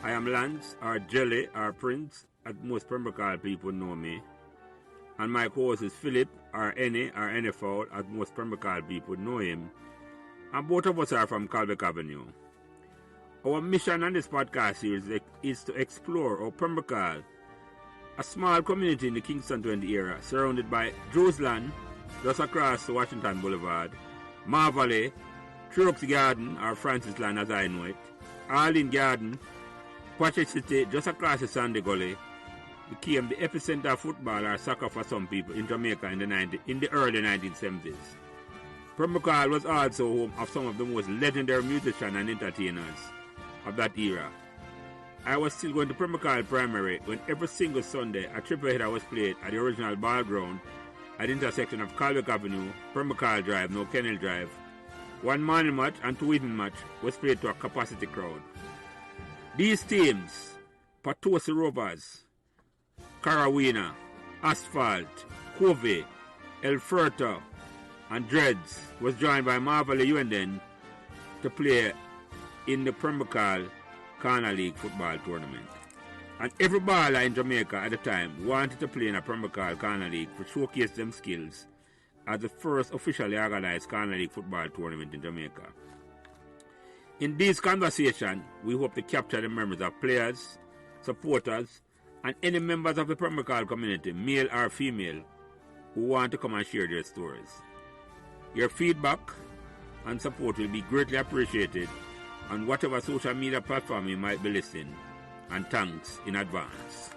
I am Lance, or Jelly, or Prince, as most Pembroke Hall people know me. And my co-host is Philip, or Any, or NFL, as most Pembroke Hall people know him. And both of us are from Calbeck Avenue. Our mission on this podcast series is to explore how Pembroke Hall, a small community in the Kingston 20 area, surrounded by Drewsland, just across Washington Boulevard, Marvalley, Trucks Garden, or Francis Land as I know it, Arlene Garden, Patrick City, just across the Sandy Gully, became the epicenter of football or soccer for some people in Jamaica in the early 1970s. Pembroke Hall was also home of some of the most legendary musicians and entertainers of that era. I was still going to Pembroke Hall Primary when every single Sunday a triple header was played at the original ball ground at the intersection of Calbeck Avenue, Pembroke Hall Drive, now Kennel Drive. One morning match and two evening match was played to a capacity crowd. These teams, Patosi Rovers, Carawina, Asphalt, Covey, El Furto, and Dreads, was joined by Marvellous Uenden to play in the Pembroke Hall Corner League football tournament. And every baller in Jamaica at the time wanted to play in a Pembroke Hall Corner League to showcase them skills as the first officially organized Corner League football tournament in Jamaica. In this conversation, we hope to capture the memories of players, supporters, and any members of the Pembroke Hall community, male or female, who want to come and share their stories. Your feedback and support will be greatly appreciated on whatever social media platform you might be listening, and thanks in advance.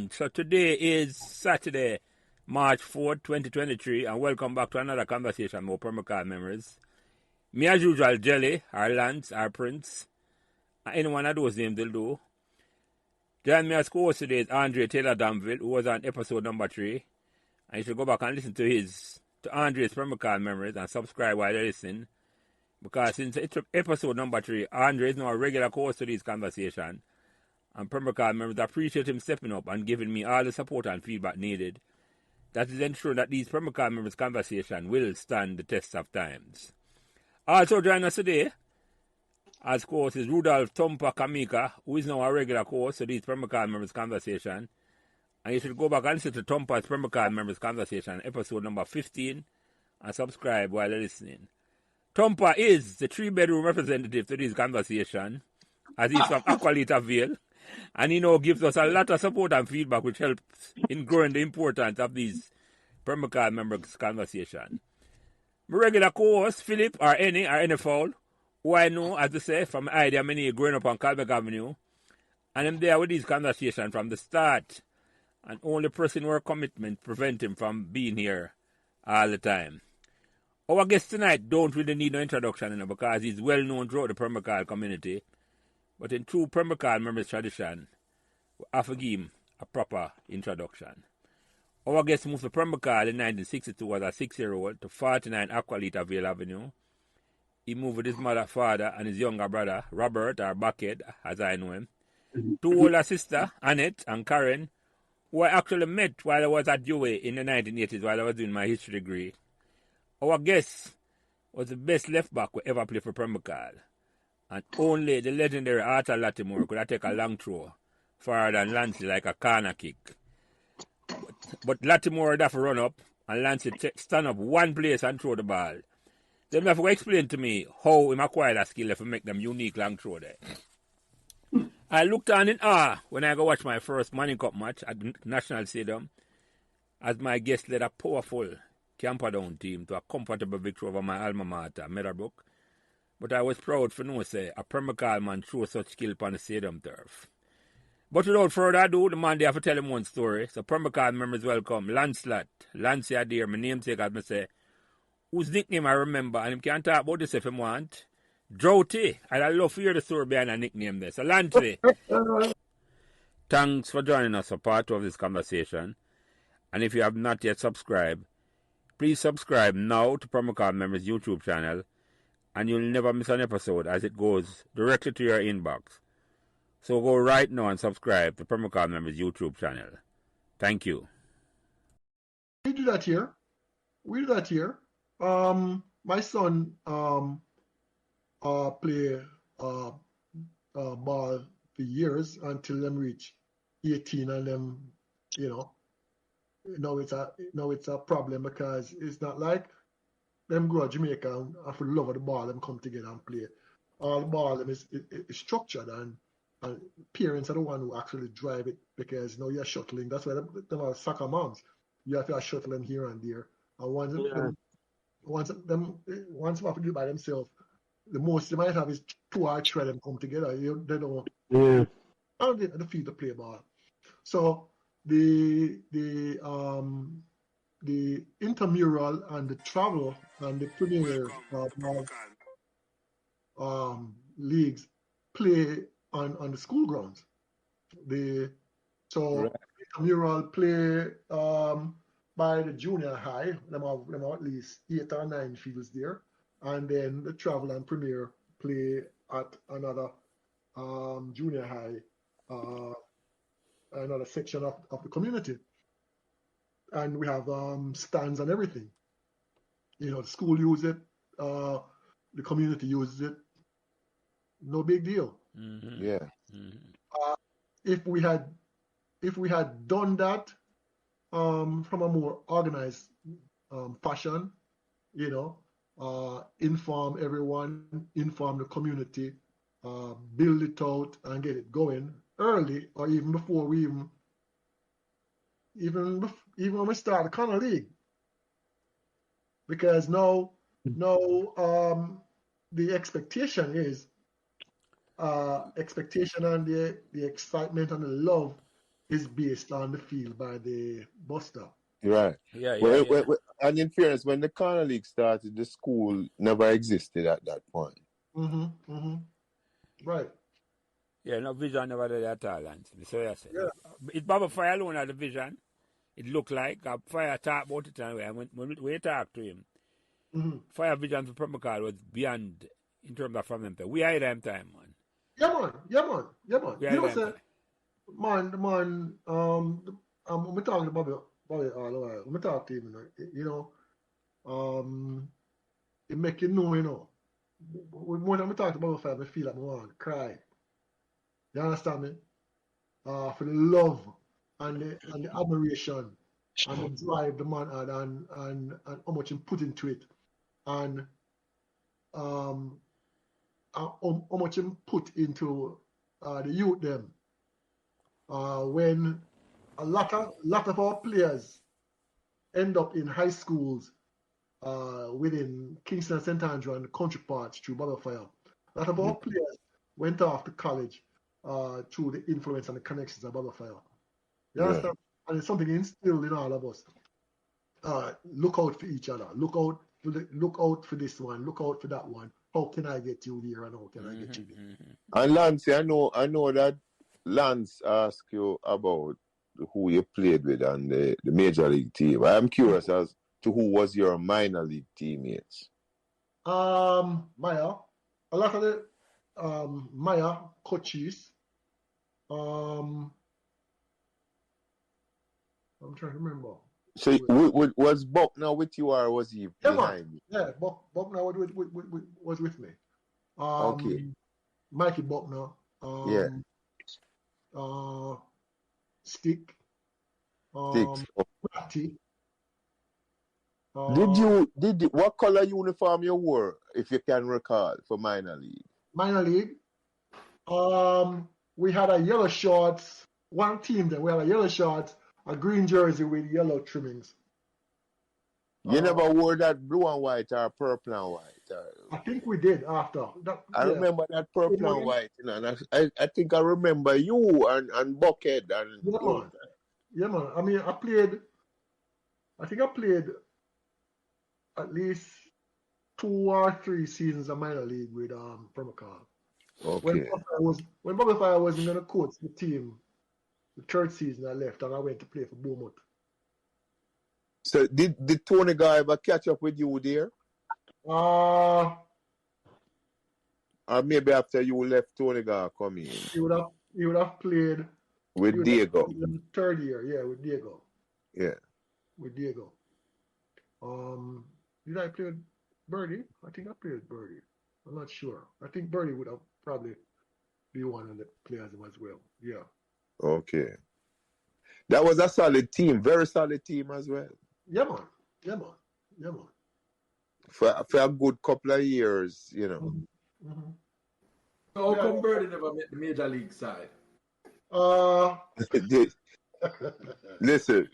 So today is Saturday, March 4th, 2023, and welcome back to another conversation about Pembroke Hall memories. Me as usual, Jelly, or Lance, or Prince, any one of those names will do. Join me as co-host today is Andre Taylor Danville, who was on episode number 3. And you should go back and listen to Andre's Pembroke Hall memories and subscribe while you listen. Because since episode number 3, Andre is now a regular co-host to this conversation. And Pembroke Hall members appreciate him stepping up and giving me all the support and feedback needed. That is ensuring that these Pembroke Hall members' conversation will stand the test of times. Also joining us today, as co-host, is Rudolph Tompa Kamika, who is now a regular co-host to these Pembroke Hall members' conversation. And you should go back and listen to Tompa's Pembroke Hall members' conversation, episode number 15, and subscribe while you're listening. Tompa is the 3-bedroom representative to this conversation, as he's from Aqualita Vale, and he now gives us a lot of support and feedback, which helps in growing the importance of these Pembroke Hall members' conversation. My regular co-host, Philip, or Any, or NFL, who I know, as I say, from idea many growing up on Calbeck Avenue, and I'm there with this conversation from the start, and only pressing our commitment prevent him from being here all the time. Our guest tonight don't really need no introduction, because he's well known throughout the Pembroke Hall community, but in true Pembroke Hall members tradition, we have to give him a proper introduction. Our guest moved to Pembroke Hall in 1962 as a 6-year-old to 49 Aqualita Vale Avenue. He moved with his mother, father, and his younger brother, Robert, or Bucket, as I know him. Two older sisters, Annette and Karen, who I actually met while I was at UA in the 1980s while I was doing my history degree. Our guest was the best left back we ever played for Pembroke Hall. And only the legendary Arthur Latimore could have taken a long throw farther than Lancey like a corner kick. But Latimore would have to run up and Lancey stand up one place and throw the ball. Then have to explain to me how he acquired a skill to make them unique long throw there. I looked on in awe when I go watch my first Manning Cup match at the National Stadium as my guest led a powerful Camperdown team to a comfortable victory over my alma mater, Meadowbrook. But I was proud for no say a Pembroke Hall man show such skill upon the stadium turf. But without further ado, the man they have to tell him one story. So Pembroke Hall members welcome Lancey Adair, my namesake as I say, whose nickname I remember, and him can talk about this if him want. Droughty. I'd love to hear the story behind a nickname there. So Lancey, thanks for joining us for part 2 of this conversation. And if you have not yet subscribed, please subscribe now to Pembroke Hall members' YouTube channel, and you'll never miss an episode as it goes directly to your inbox. So go right now and subscribe to Pembroke Hall members' YouTube channel. Thank you. We do that here. My son play ball for years until them reach 18 and them, you know, it's a problem because it's not like them go to Jamaica and for the love of the ball them come together and play. All the ball them is structured and parents are the one who actually drive it because you're shuttling. That's why them are soccer moms. You have to shuttle them here and there. And once they have to do it by themselves, the most they might have is 2 or 3 of them come together. They don't. Yeah. And they feel to play ball. So the intramural and the travel and the premier leagues play on the school grounds. Intramural play by the junior high. Them have at least 8 or 9 fields there, and then the travel and premier play at another junior high, another section of the community. And we have stands and everything. The school uses it, the community uses it. No big deal. Mm-hmm. Yeah. Mm-hmm. If we had done that from a more organized fashion, inform everyone, inform the community, build it out and get it going early, or even before we even when we start the Connor League, because now the expectation is expectation and the excitement and the love is based on the field by the bus stop. Right. Yeah. And in fairness, when the Connor League started, the school never existed at that point. Mm-hmm. Mm-hmm. Right. Yeah, no vision never did at all, Lancey. So yes. Yeah. It's Baba Fire alone had the vision. It looked like Fire talked about it and when we talked to him, Mm-hmm. Fire vision for Pembroke Hall was beyond in terms of from them. We are them time, man. Yeah, man. We are them time. Man, we're talking about Bobby all the while. We're talking to him, it make you know, More than we talk about Bobby, I feel like I want to cry. You understand me? For the love and the admiration and the drive the man had and how much he put into it. And how much he put into the youth them. When a lot of our players end up in high schools within Kingston and St. Andrew and the country parts through Baba Fire. A lot of our players went off to college through the influence and the connections of Baba Fire. You understand? And it's something instilled in all of us. Look out for each other. Look out for this one. Look out for that one. How can I get you there and how can I get you there? Mm-hmm. And Lancey, I know that Lance asked you about who you played with and the major league team. I'm curious as to who was your minor league teammates. Maya. A lot of the Maya coaches. I'm trying to remember. So was Buckner with you or was he behind you? Yeah, Buckner was with me. Okay. Mikey Buckner. Stick. Droughty. What color uniform you wore, if you can recall, for minor league? Minor league. We had a yellow shorts. One team then we had a yellow shorts, a green jersey with yellow trimmings. You never wore that blue and white or purple and white? I think we did after. I remember that purple and white. And I think I remember you and Bucket. And Yeah, man. I mean, I played at least 2 or 3 seasons of minor league with Pembroke Hall. Okay. When Bobby Fire wasn't going to coach the team, the 3rd season I left and I went to play for Beaumont. So did Tony guy ever catch up with you there? Or maybe after you left, Tony guy come in. He would have played with Diego. In the 3rd year, yeah, with Diego. Yeah. With Diego. Did I play with Birdie? I think I played with Birdie. I'm not sure. I think Birdie would have probably be one of the players as well. Yeah. Okay. That was a solid team, very solid team as well. Yeah, man. Yeah, man. Yeah, man. For a good couple of years, you know. Mm-hmm. So how come Birdie never met the major league side? Listen,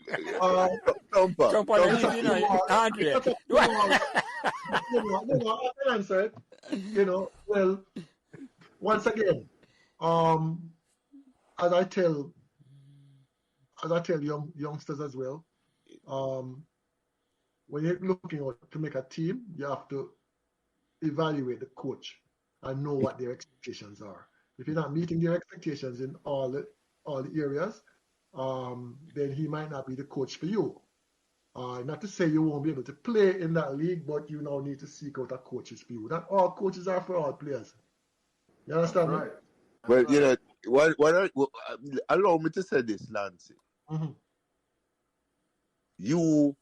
Thumper. Jump on the you know, Andre. I can answer it. You know, well, once again, as I tell youngsters as well, when you're looking out to make a team, you have to evaluate the coach and know what their expectations are. If you're not meeting their expectations in all the areas, then he might not be the coach for you. Not to say you won't be able to play in that league, but you now need to seek out a coach's for you. Not all coaches are for all players. You understand? Right. Well, you know, allow me to say this, Lancey. Mm-hmm. You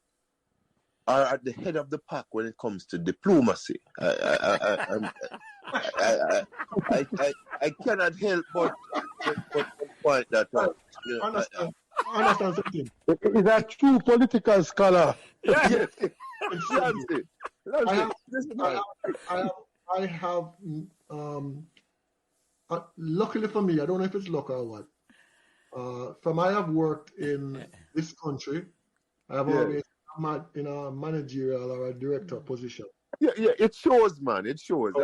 are at the head of the pack when it comes to diplomacy. I cannot help but point that out. You know, I understand something. He's a true political scholar. Yes, I have luckily for me, I don't know if it's luck or what. From I have worked in this country, I have always in a managerial or a director position. Yeah, it shows, man. It shows.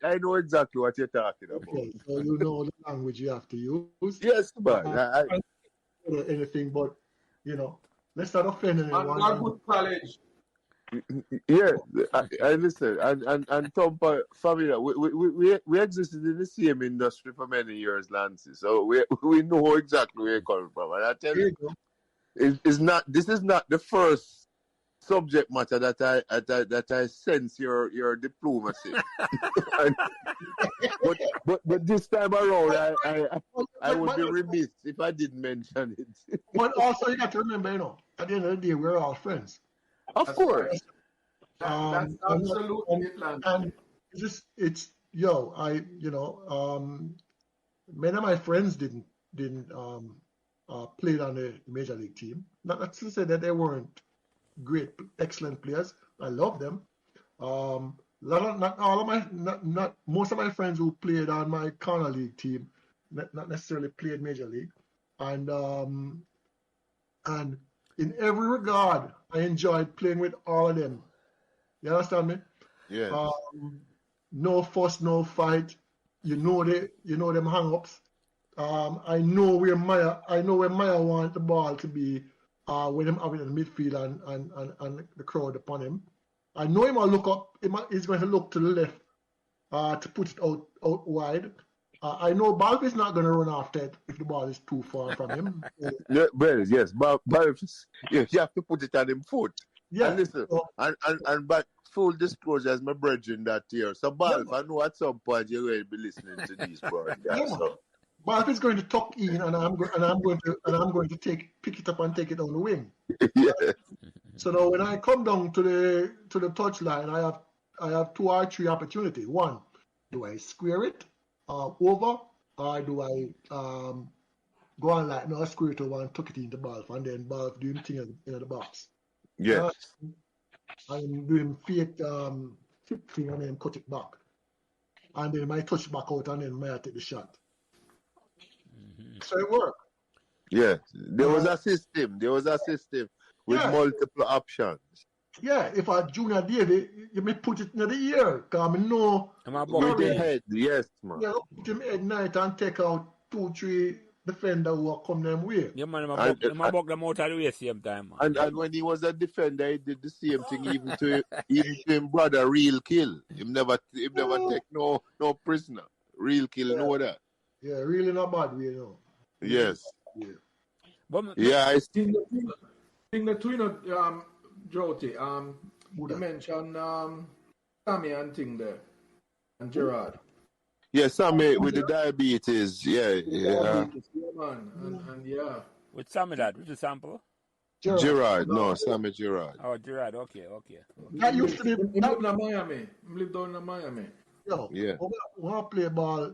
I know exactly what you're talking about. Okay, so you know the language you have to use. Yes, man. Anything but, you know, let's not offend anyone. And good college. Yeah, I listen, and Thumper family, we existed in the same industry for many years, Lancey. So we know exactly where you're coming from. And I tell you, this is not the first subject matter that I sense your diplomacy. but this time around, I would be remiss if I didn't mention it. But also, you got to remember, you know, at the end of the day, we're all friends. Of course. That's absolutely it, Lance. And it's many of my friends didn't play on the major league team. Not to say that they weren't great, excellent players. I love them. Not most of my friends who played on my corner league team, not necessarily played major league, and in every regard, I enjoyed playing with all of them. You understand me? Yeah. No fuss, no fight. You know them hang-ups. I know where Maya wants the ball to be when I'm out in the midfield and the crowd upon him. I know him will look up. He's going to look to the left to put it out wide. I know Balf is not going to run after it if the ball is too far from him. Yes, Balf, you have to put it on him foot. Yeah. And listen, and but full disclosure as my brethren that year. So Balf, I know at some point you're going to be listening to these broadcasts. Balf is going to tuck in, and I'm going to pick it up and take it on the wing. Yeah. So now when I come down to the touchline, I have 2 or 3 opportunities. One, do I square it over, or do I go on like no square it over and tuck it into Balf, and then Balf doing thing in the box? Yes. I'm doing fake flip thing and then cut it back, and then I touch back out and then I take the shot. So it worked. Yeah, there was a system with multiple options. Yeah, if a junior David, you may put it in the ear, because I know with the head, yes, man. Yeah, put him at night and take out 2, 3 defender who are come them way. Yeah, man, I buck them out of the way same time, man. And when he was a defender, he did the same thing even to him brother, real kill. Him never take no prisoner. Real kill, know that. Yeah, really not bad way, you know. Yes. Yeah. I think the twin Droughty, you mentioned Sammy and thing there, and Gerard. Yeah, Sammy with the diabetes. Yeah. Diabetes, man. And With Sammy that, which is sample? Gerard, no, Sammy Gerard. Oh, Gerard, okay. That used to be... He lived in Miami. He lived down in Miami. Yeah. When I play ball,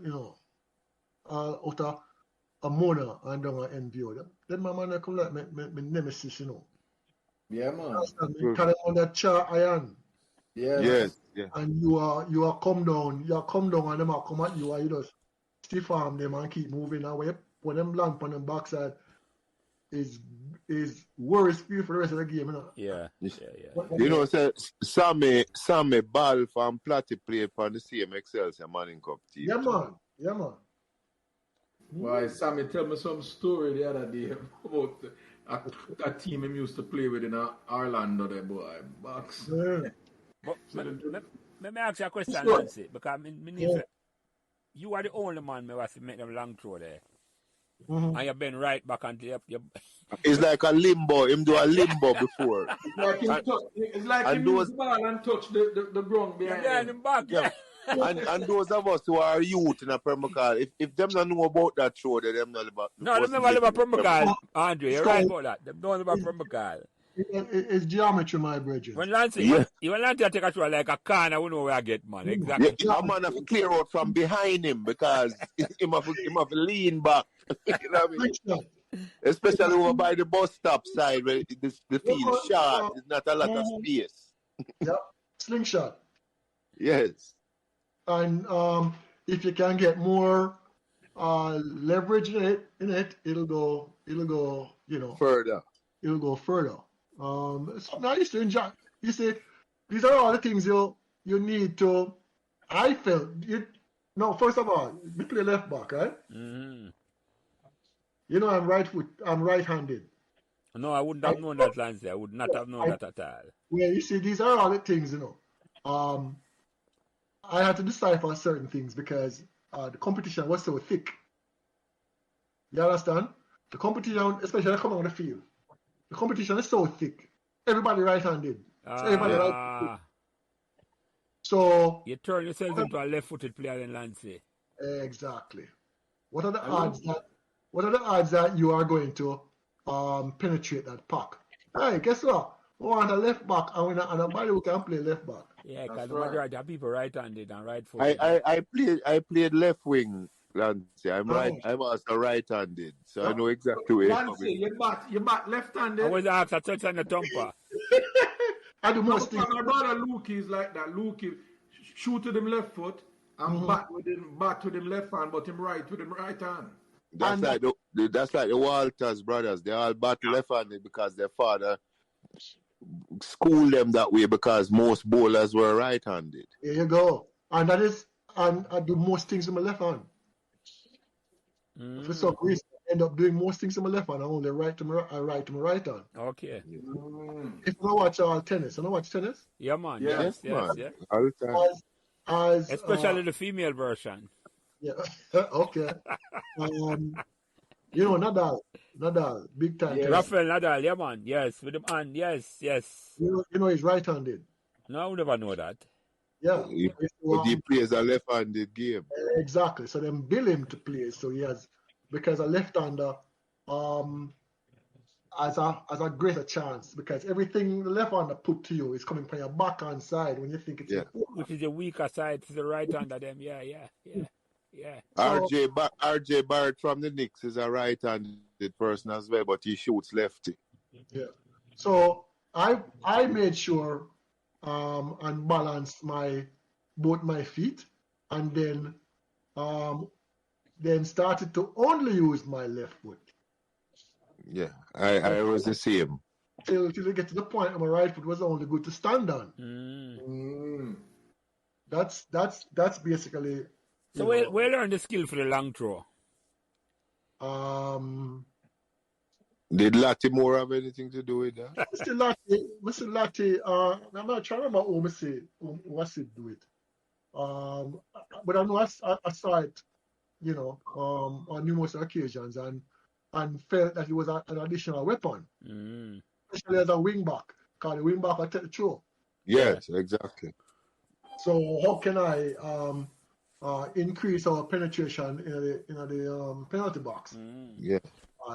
out of a Mona and down an NPO, then my man come like my nemesis, Yeah, man. Understand me? Carry on that char iron. Yes. Yeah. And you are come down, and them are come at you, and you just stiff arm them and keep moving away. When them land on them backside is worse for you for the rest of the game, Yeah. Say Sammy Ball from Platty played for the same Excelsior Manning Cup team. Yeah, man. Why, Sammy, tell me some story the other day about a team him used to play with in Orlando, there, boy. Box. Yeah. But let me ask you a question, Lancey, because you are the only man who has to make them long throw there. Mm-hmm. And you've been right back until you. It's like a limbo. Him do a limbo before. It's like him use the ball and touch the ground behind him. Back, yeah. and those of us who are youth in a Pembroke Hall, if them don't know about that throw, then them not about. No, them never live at Pembroke Hall, Andre. You're right about that. Them don't live at Pembroke Hall. It's geometry, my brethren. When Lancey take a throw like a corner, we know where I get, man. Exactly. Yeah, a man have to clear out from behind him because him have to lean back. You know what I mean? Especially over by the bus stop side where the field is short. There's not a lot of space. Yep. Slingshot. Yes. And if you can get more leverage in it, it'll go, Further. It'll go further. So now you enjoy. You see, these are all the things you need to. I felt first of all, we play left back, right? Mm-hmm. I'm right-handed. No, I wouldn't have known that, Lancey. I would not have known that at all. Well, you see, these are all the things, I had to decipher certain things because the competition was so thick. You understand? The competition, especially coming on the field, the competition is so thick. Everybody right-handed. So you turn yourself into a left-footed player in Lancey. Exactly. What are the odds that you are going to penetrate that pack? Hey, guess what? We want a left back and nobody who can play left back. Yeah, because the majority of people right-handed and right-footed. I played left wing, Lancey. I'm also right-handed, so I know exactly where Lancey, you bat left-handed. I was asked a touch on the thumper. I do most things. My brother Luke is like that. Luke shoot with him left foot and bat with him left hand, but him right with him right hand. That's like the Walters brothers. They all bat left-handed because their father schooled them that way because most bowlers were right-handed. There you go. And I do most things with my left hand. For some reason, I end up doing most things with my left hand. I only write to my right hand. Okay. If I watch tennis, and I watch tennis. Yeah, man. Yes. All the time. Especially the female version. Yeah. Okay. Nadal, big time. Yeah. Rafael Nadal, yeah, man. Yes, with him hand. Yes. He's right-handed. No, I would never know that. Yeah. He plays a left-handed game. Exactly. So then bill him to play. So he has, because a left-hander has a greater chance because everything the left-hander put to you is coming from your backhand side when you think it's which is the weaker side to the right-hander. Them, yeah. RJ Barrett from the Knicks is a right-handed person as well, but he shoots lefty. Yeah. So I made sure and balanced both my feet, and then started to only use my left foot. Yeah, I was the same. Till you get to the point where my right foot was only good to stand on. That's basically. So we learned the skill for the long throw. Did Latimore have anything to do with that? Mr. Latte, I'm not trying to remember who was it do it. But I know I saw it, on numerous occasions and felt that it was an additional weapon, especially as a wing back, because the wing back will take the throw. Yes, exactly. So how can I increase our penetration in the penalty box? Yeah.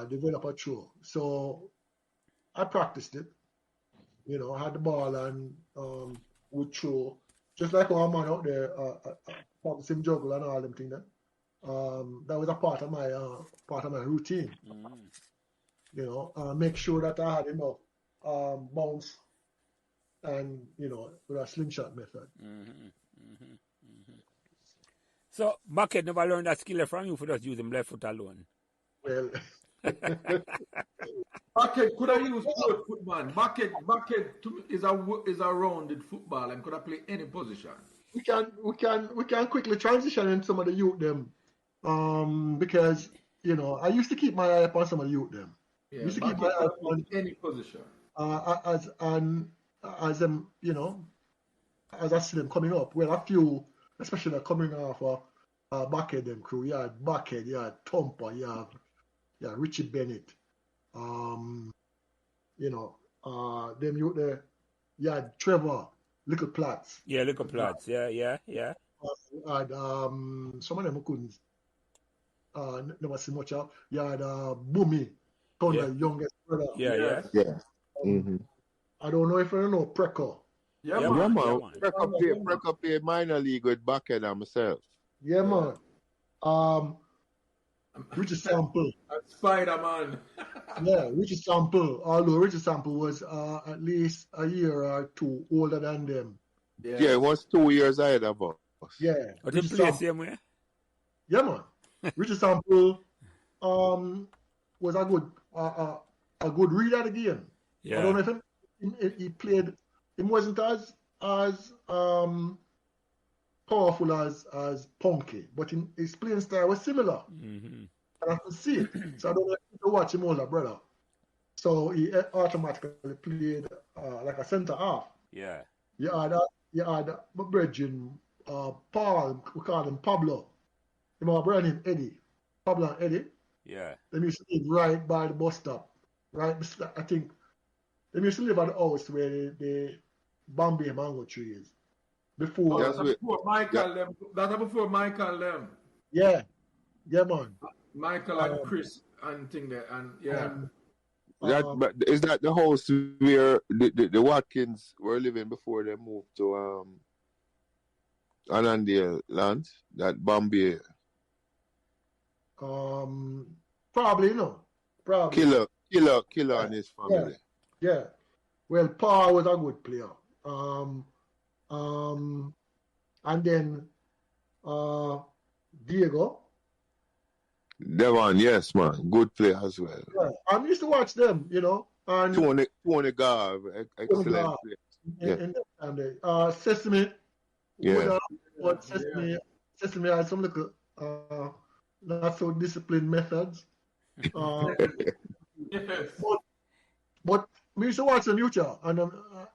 Develop a throw. So I practiced it. I had the ball and would throw. Just like our man out there, practice him juggle and all them things. That was a part of my routine. You know, make sure that I had enough bounce and with a slingshot method. So Bucket never learned that skill from you for just using left foot alone. Well, Bucket could have used both foot, man. Bucket is a rounded football and could have played any position. we can quickly transition in some of the youth them, because I used to keep my eye upon some of the youth them. Yeah, Used to keep my eye upon any position. as them as I see them coming up. Well, a few, especially coming off Bucket them crew. You had Bucket, you had Thumper, you had Richie Bennett. Them youth there. You had Trevor, Little Platts. Yeah, Little Platts. Yeah. You had some of them who couldn't never see much of. You had Boomy, Thunder, youngest brother. Yeah. I don't know if you know Preco. Yeah, man. man. Preco play minor league with Bucket and myself. Yeah, man. Richard Sample. Spider-Man. Yeah, Richard Sample. Although Richard Sample was at least a year or two older than them. Yeah, it was 2 years ahead of us. Yeah. But he play the same way? Yeah, man. Richard Sample was a good reader of the game. Yeah. I don't know if he played. He wasn't as powerful as Punky, but his playing style was similar. And I could see it. So I don't know if you watch him older brother. So he automatically played like a centre half. Yeah. You had my brethren, Paul, we call him Pablo. You know, my brother named Eddie. Pablo and Eddie. Yeah. They used to live right by the bus stop. Right, I think they used to live at the house where the Bombay mango tree is. Before. That's before Michael them. That's before Michael them. Yeah, man. Michael and Chris and thing there, and But is that the house where the Watkins were living before they moved to Annandale land? That Bombay. Probably no. Probably. Killer and his family. Yeah. Well, Paul was a good player. And then Diego. Devon, yes, man. Good player as well. Yeah. I used to watch them, And Tony Garv, excellent player. In that time there. Sesame. Yeah. Sesame had some little not so disciplined methods. yes. But we used to watch them future, and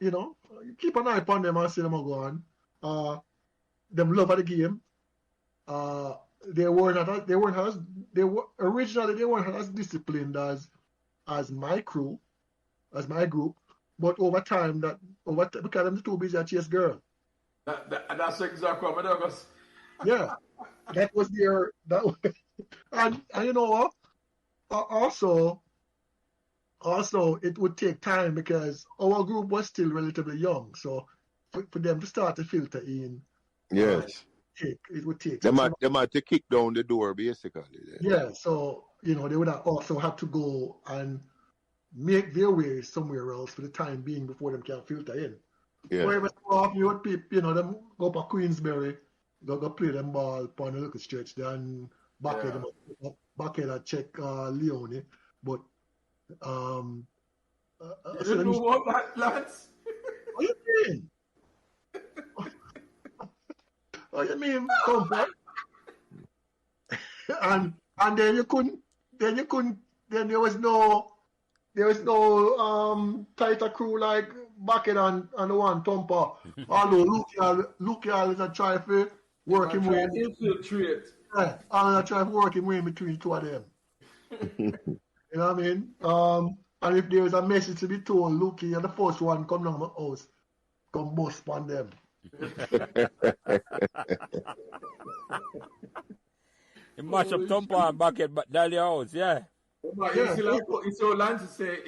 you keep an eye upon them and see them go on. Them love of the game. They weren't as disciplined as my crew, as my group. But over time, because them too busy to chase girl. That's exactly what I was. Yeah, that was and you know what? Also, it would take time because our group was still relatively young. So for them to start to filter in, yes, it would take. They might to kick down the door basically. Yeah, so they would have also have to go and make their way somewhere else for the time being before them can filter in. Yeah. So every so often you would people, them go up to Queensbury, go play them ball upon a little stretch, then back at check Leone, but you didn't know what that, lads? What do you mean? What do you mean, comfort? and then there was no tighter crew like Bucket and the one Thumper. Although Luke is a try for working with infiltrate. Yeah, and I try to work him way between the two of them. You know what I mean? And if there is a message to be told, look, you're the first one come down my house, come bust on them. You mash up Thumper and Bucket, but down your house, yeah. It's so Lancey say,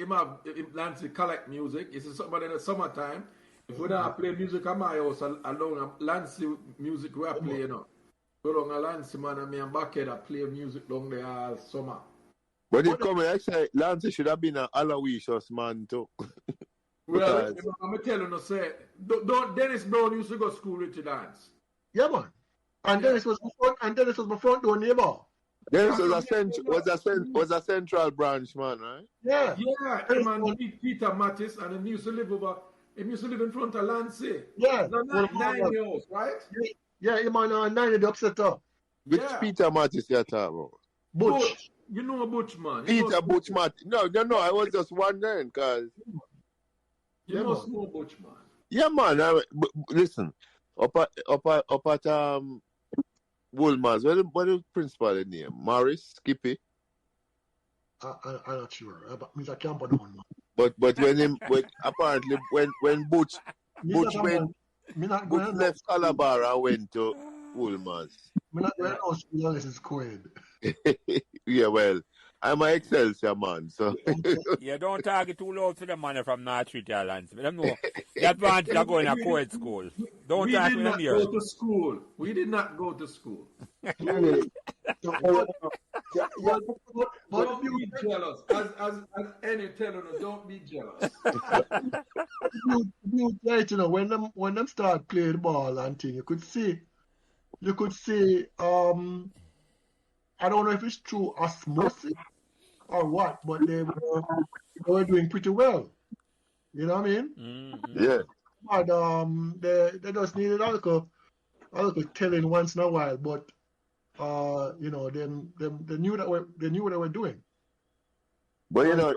Lancey collect music. It's somebody in the summertime. If we don't play music at my house alone, Lancey music we are playing, Go down a Lancey, man, and me and Backhead that play music down there all summer. But it come I say Lancey should have been an Aloysius man too. Well, I'm telling you, say, don't Dennis Brown used to go to school with you dance. Yeah, man. And Dennis was my front door neighbor. Dennis was a central branch man, right? Yeah. Yeah, him and Peter Mattis, and him used to live in front of Lancey. Yeah. No, 9 years, right? Yeah, him and 9 upset up. Which Peter Mattis you talking about? Butch. You know Butch, man. Peter Butch Mattis. No, I was just wondering because you must know Butch, man. Yeah, man. Listen, up at Woolmans, what is the principal name? Morris, Skippy. I'm not sure. But Mr. Camper don't know. But apparently when Butch left Calabar and went to Woolmans. I'm not going to know school unless it's co-ed. Yeah, well, I'm an Excelsior man, so. Yeah, don't target too loud to the man from North Street Islands. Let them know the advantage of going to co-ed school. Don't target them here. We did not go to school. Don't be jealous. As any telling you, don't be jealous. You know, when them start playing the ball and thing, you could see, I don't know if it's true osmosis or what, but they were doing pretty well. You know what I mean? Mm-hmm. Yeah. But they just needed a little telling once in a while. But you know, they knew what they were doing. But you know,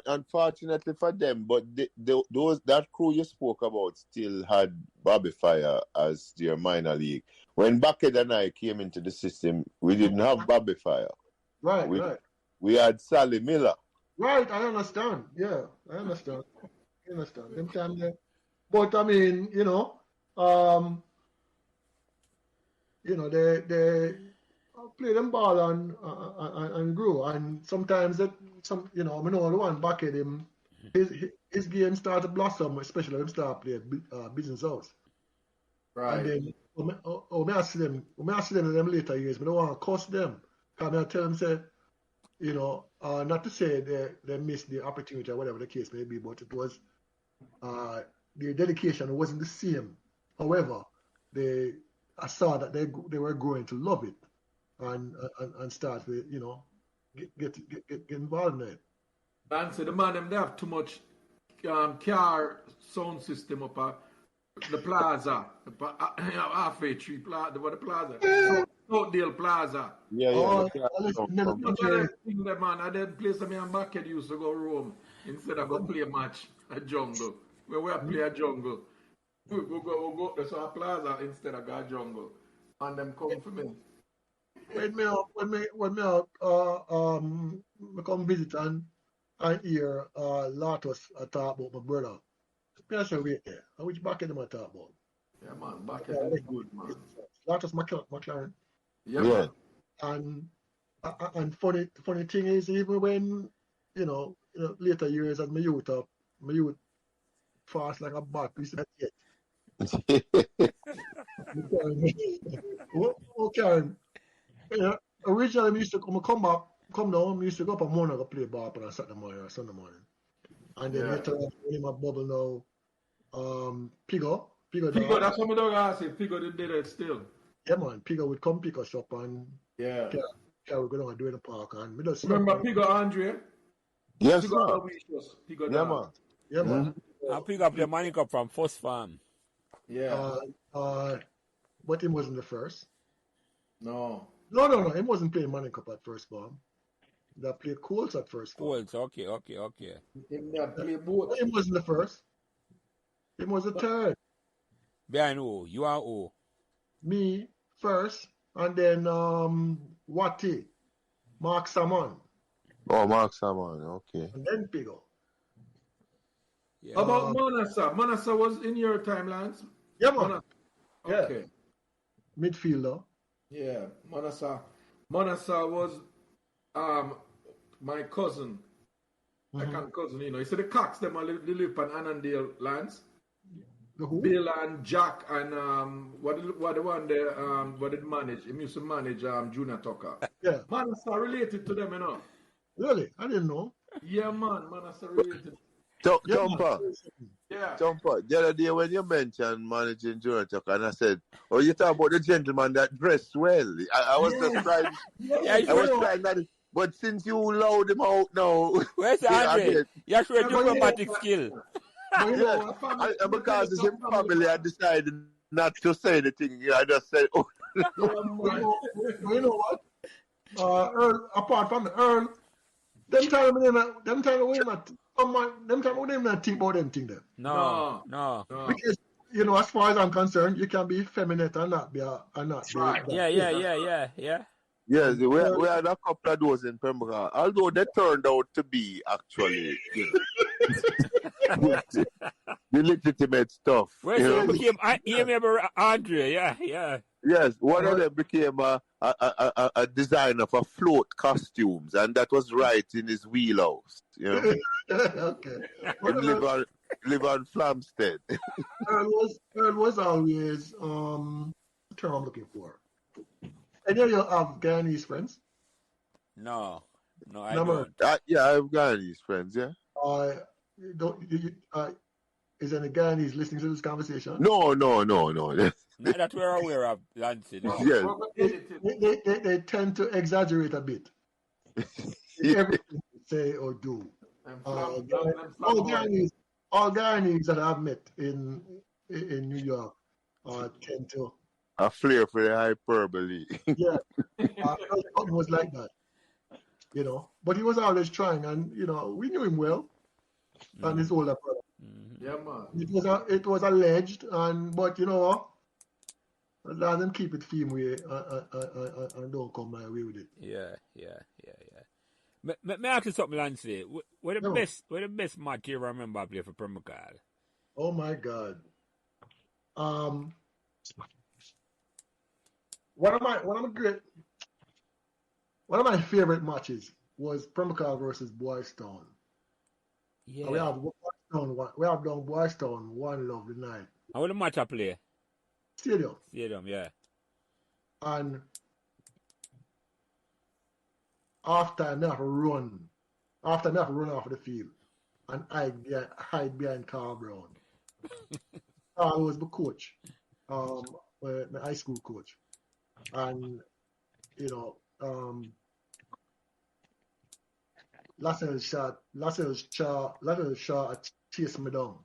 unfortunately for them, but that crew you spoke about still had Bobby Fire as their minor league. When Bucket and I came into the system, we didn't have Bobby Fire. Right. We had Sally Miller. Right, I understand. Yeah, I understand. Them time there. But I mean, they play them ball and grow. And sometimes I know the one back at him, his game start to blossom, especially when he start playing business house. Right. And then when I see them in them later years, I don't want to cuss them. Because I tell them, say, not to say they missed the opportunity or whatever the case may be, but it was their dedication wasn't the same. However, I saw that they were growing to love it and start with, get involved in it. Lancey, the man, they have too much car sound system up the plaza, halfway tree plaza, the plaza, Oakdale Plaza. Yeah. Man, I did play some and Bucket used to go roam instead of go play a match at jungle. When we play a jungle, we go to some plaza instead of go jungle, and them come for me. When me come visit and hear Latos talk about my brother. I say, wait there. Which Bucket am I talk about? Yeah, man, Bucket is good, man. Latos McLaren. Yeah. And funny thing is, even when later years as my youth fast like a bat, we said it. Karen. Originally, we used to come down, we used to go up and morning to play ball on a Saturday morning or Sunday morning. And then later on, when my bubble now, Pigo, that's what my dog asked if Pigo did it still. Yeah, man, Pigo would come pick us up and we go down and do in the park. And we just remember Pigo Andre? Yes, Pigo yeah, man. Yeah, man. I pick up the money cup from First Farm. Yeah. But him wasn't the first. No. Him wasn't playing money cup at First Farm. They played Colts at First Farm. Colts, okay. Him play both. Him wasn't the first. Him was the third. Behind who? You are who? Me first, and then Watty, Mark Salmon. Oh, Mark Salmon, okay. And then Pigo. Yeah. How about Manassa? Manassa was in your timelines? Yeah, man. Okay. Midfielder. Yeah, Manassa was my cousin. I can't cousin, He said the Cox them they live on Annandale lands. The who? Bill and Jack and what the one there what did manage? He used to manage Junior Tucker. Yeah. Man, it's not related to them, you know. Really? I didn't know. Yeah, man, it's not related. Yeah, Tompa, man. Yeah. Tompa, the other day when you mentioned managing Junior Tucker, and I said, "Oh, you talk about the gentleman that dressed well." I was just trying. I was trying that, but since you loud him out now, Where's Andre? You show a diplomatic skill. But you know, yes, and because it's in family, I decided not to say the thing. I just said, "Oh, you know what? Earl, apart from Earl, them time we not think about them thing there. No. Because you know, as far as I'm concerned, you can be feminine and not be Right. Yeah. yes." We had a couple of those in Pembroke Hall, although they turned out to be actually, the legitimate stuff. Where's you know. he became? He remember Andre? Yeah. Yes, one of them became a designer for float costumes, and that was right in his wheelhouse. You know, Okay. him live on Flamstead. Earl was always the term I'm looking for. Any of you have Guyanese friends? No, I Number don't. Yeah, I've got these friends. Yeah. Is any Guyanese listening to this conversation? No. Not that we're aware of, Lancey. No. Yes. They tend to exaggerate a bit in everything they say or do. All Guyanese that I've met in New York tend to. A flair for the hyperbole. Yeah, Earl was like that, you know. But he was always trying, and you know, we knew him well, and his older brother. Yeah, man. It was alleged, but you know what? Let them keep it theme way and don't come my way with it. Yeah. May I ask you something, Lancey? What the best match you ever remember play for Pembroke Hall? Oh my God. One of my favorite matches was Pembroke Hall versus Boys Town. Yeah. We have done Boys Town one lovely night. And what the match I play? Stadium, yeah. and after I have to run off of the field and hide behind Carl Brown. Carl was my coach, my high school coach, and you know, Lancey Shaw chased me down,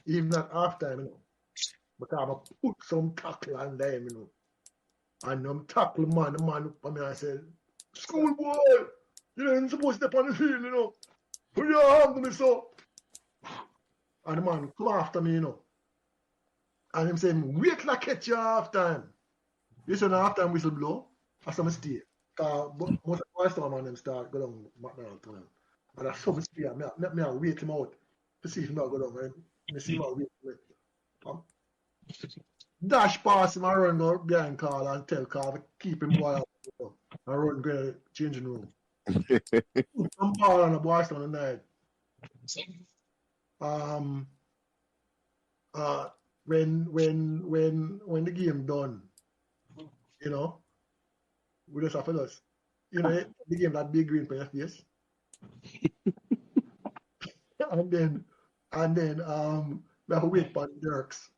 even at halftime, you know. But I put some tackle on them, you know. And I'm tackle the man looked at me and I said, "Schoolboy, you ain't supposed to step on the field, you know. Put your hand to me, so." And the man come after me, you know. And him saying, "Wait till I catch you half time." This one half time whistle blow, I saw me stay. Because most of the boys man them start go down McDonald tunnel. And I saw me stay. I wait him out to see if he not go down. And I see him out wait. Dash past him and run go behind Carl and tell Carl to keep him boy up and run go to the changing room. Some ball on the boys on the night. When the game done, you know, we just have to lose. You know, the game that big green for your face. and then we have to wait for Dirks.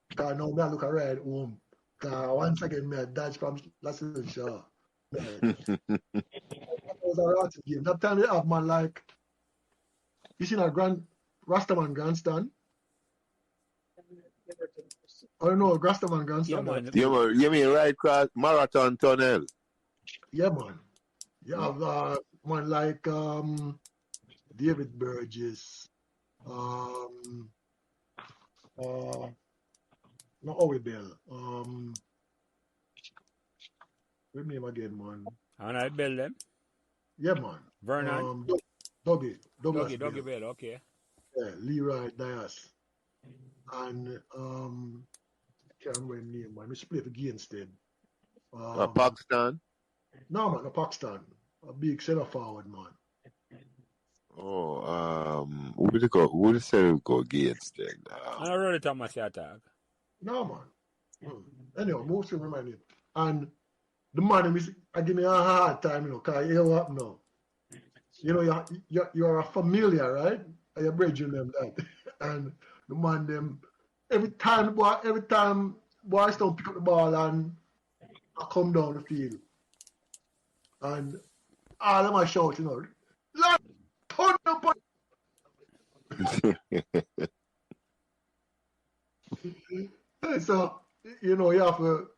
Because now I look around home. Because once again, I dodge from Lancey Shaw. It was a rotten game. That time they have man like, you seen a Rastaman grandstand? I don't know, Rastaman grandstand. Yeah, man. You mean right across Marathon Tunnel? Yeah, man. You have man like David Burgess, not Owie Bell. What name again, man? And I build them. Yeah, man. Vernon. Douglas Dougie Bell, okay. Yeah, Leroy Dias. And I can't remember his name, man. We should play for Kingston. Pakistan? No, man, no Pakistan. A big center forward, man. Who would it go? Who would it say would go against then? I don't really Thomas attack. No, man. Anyway, move to remind me. And the man is give me a hard time, because you know what now. You're a familiar, right? And you're bridging them that. And the man them every time boys don't pick up the ball and I come down the field. And all of my shout, Lord, turn up on so you have to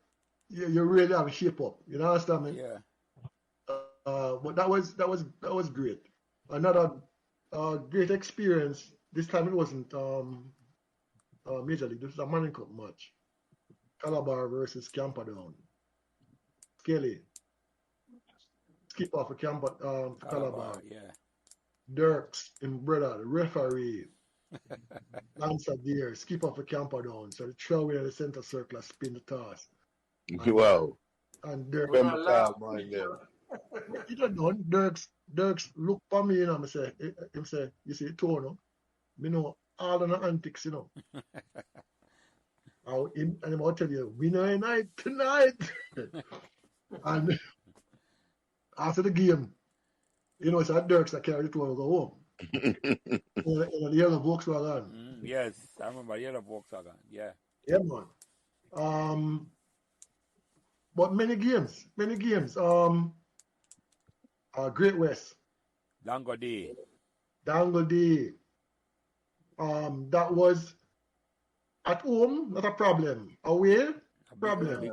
you really have to shape up. You understand me? Yeah. But that was great. Another great experience. This time it wasn't Major League. This was a Manning Cup match. Calabar versus Camperdown. Skelly. Skip off a Calabar. Yeah. Dirks and brother, the referee. Lancey Adair, skip off a Camperdown. So the throw away in the center circle, spin the toss. Wow. And Dirks. You don't know, Dirks look for me, him say, you see, Tono, me know all of the antics, And I'll tell you, winner night tonight. And after the game, it's at Dirks that carry the tour and go home. in the yellow Volkswagen. Yes, I remember yellow Volkswagen. Yeah. Yeah, man. But many games. Great West. Dango Day. That was at home, not a problem. Away, problem.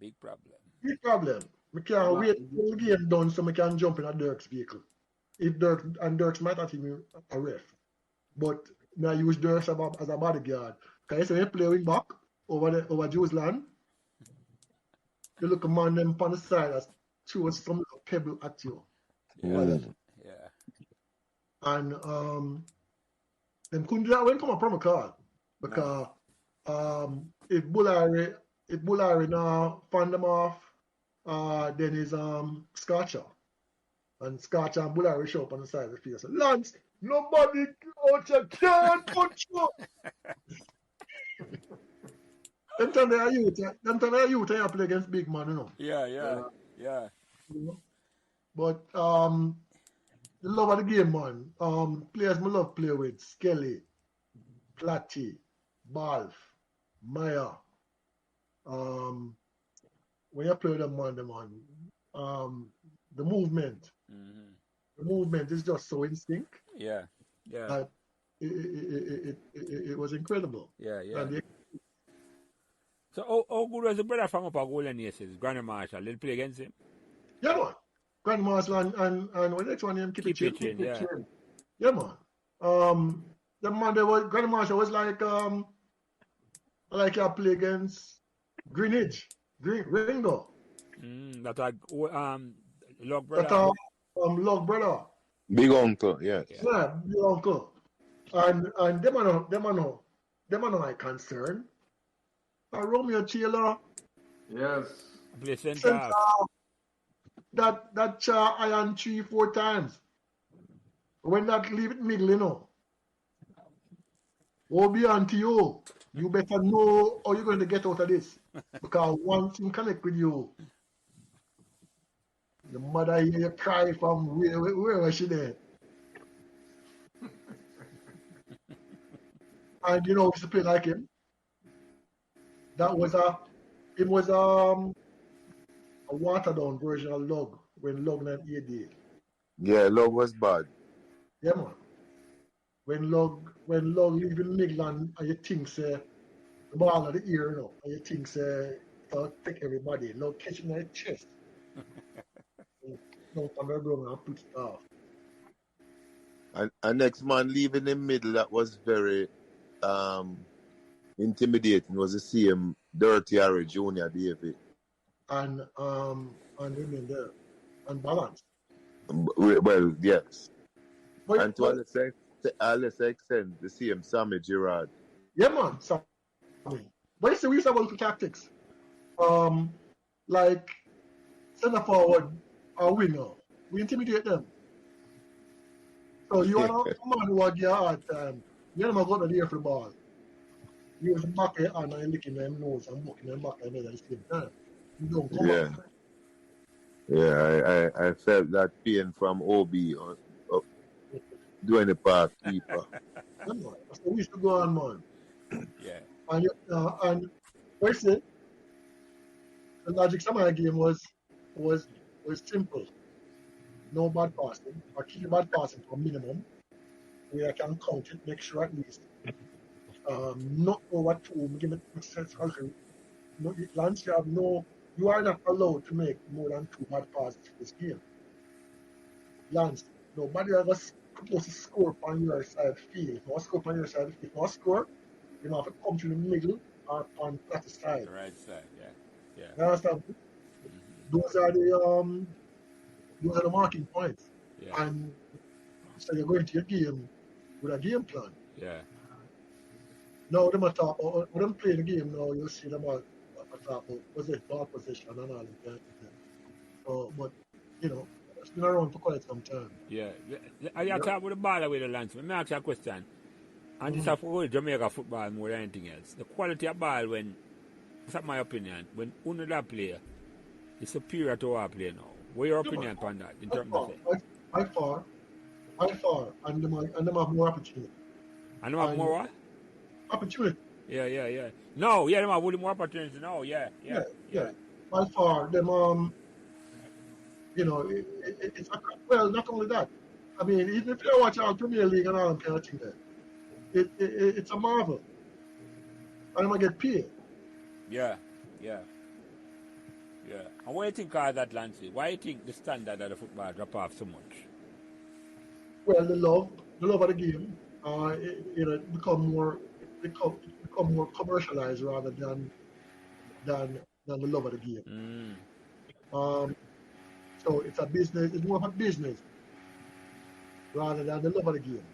Big problem. We can't wait till the game done so we can jump in a Dirk's vehicle. If Dirks might have been a ref. But now use Dirks as a bodyguard. Because you say play wing back over Jews land. You look a man them on the side as throws some little pebble at you. Yeah. And them couldn't do that when come up from a car. Because if Bullary now fund them off, then is Scotcher. And Scotcher and Bullary show up on the side of the field. So, Lance, nobody out here can't touch you. Them time they are youth, they play against big man, Yeah. But the love of the game, man. Players I love play with Skelly, Platty, Balf, Maya. When you play them, man, the movement. Mm-hmm. The movement is just so instinct. Yeah. It was incredible. Yeah. And So how good was the brother from up at Golden Aces, Granny Marshall? Did play against him? yeah, man. Grand Marshall and what next one name? Keep it chin. Yeah. Yeah, man. The man there was Grand Marshall was like I play against Greenwich, Ringo. That Log brother. That Log brother. Big uncle, yes. Yeah, big uncle. And them are no my concern. Romeo Taylor. Yes. Play center. That chair iron 3-4 times. When that leave it middle, Obi and Tio, you better know how you're going to get out of this. Because once he connect with you, the mother hear you cry from where was she there? And we used to play like him. It was a watered down version of Log when Log and AD. Yeah, Log was bad. Yeah, man. When Log leaving Midland and you think say the ball of the ear, and you think say take everybody, Log catching the chest. No come around and put it off. And next man leaving in middle that was very intimidating was the same Dirty Harry Jr. David. And women there. And balance. Well, yes. But, and to a lesser extent, the same Sammy Gerard. Yeah, man. Sammy. But you see, we used to have little tactics. Like center forward or winger. We intimidate them. So you are not a man who are give a hard time. You never go to the air for the ball. You use the back of your hand and licking them nose and bucking them back of your head at the same time. You don't come Yeah. out. Yeah, I felt that pain from OB doing the park keeper. You know, that's the way we used to go on, man. Yeah. And what's it? The logic of my game was simple. No bad passing, or keep bad passing to a minimum, where I can count it, make sure at least not over two, give it sense. No, Lance, you are not allowed to make more than two bad passes for this game. Lance, nobody ever supposed to score on your side field. If you score on your side, if you score, you have to come to the middle or on that side. The right side, yeah. Yeah. You understand? Those are the marking points. Yeah. And so you're going to your game with a game plan. Yeah. Now them talk or when them play the game now, you'll see them all talk about ball possession and all of that. So, but it's been around for quite some time. Yeah. I talk about the ball away the Lance. Let me ask you a question. And this is for Jamaica football more than anything else. The quality of ball when, that's my opinion, when another player is superior to our player now. What's your opinion on that in terms of it? By far, and them have more opportunity. And them have more what? Opportunity. Yeah. No, yeah, them have more opportunity. No, yeah. By far, them it's well, not only that. I mean, even if you watch our Premier League and all them kind of thing there, it's a marvel. And I get paid. Yeah. And what do you think of that, Lancey? Why do you think the standard of the football drop off so much? Well, the love of the game, it become more commercialized rather than the love of the game. So it's a business. It's more of a business rather than the love of the game.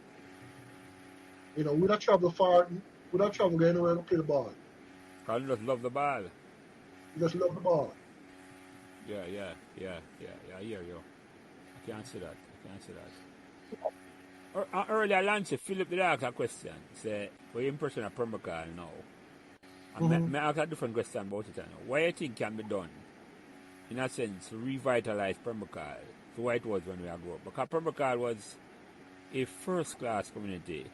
We don't travel far. We don't travel anywhere to play the ball. Because you just love the ball. You just love the ball. Yeah. I hear you. I can't say that. Earlier, Lancey, Philip did ask a question. Say, what impression of Pembroke Hall now? And I ask a different question about it now. What do you think can be done, in a sense, to revitalize Pembroke Hall to what it was when we grew up? Because Pembroke Hall was a first-class community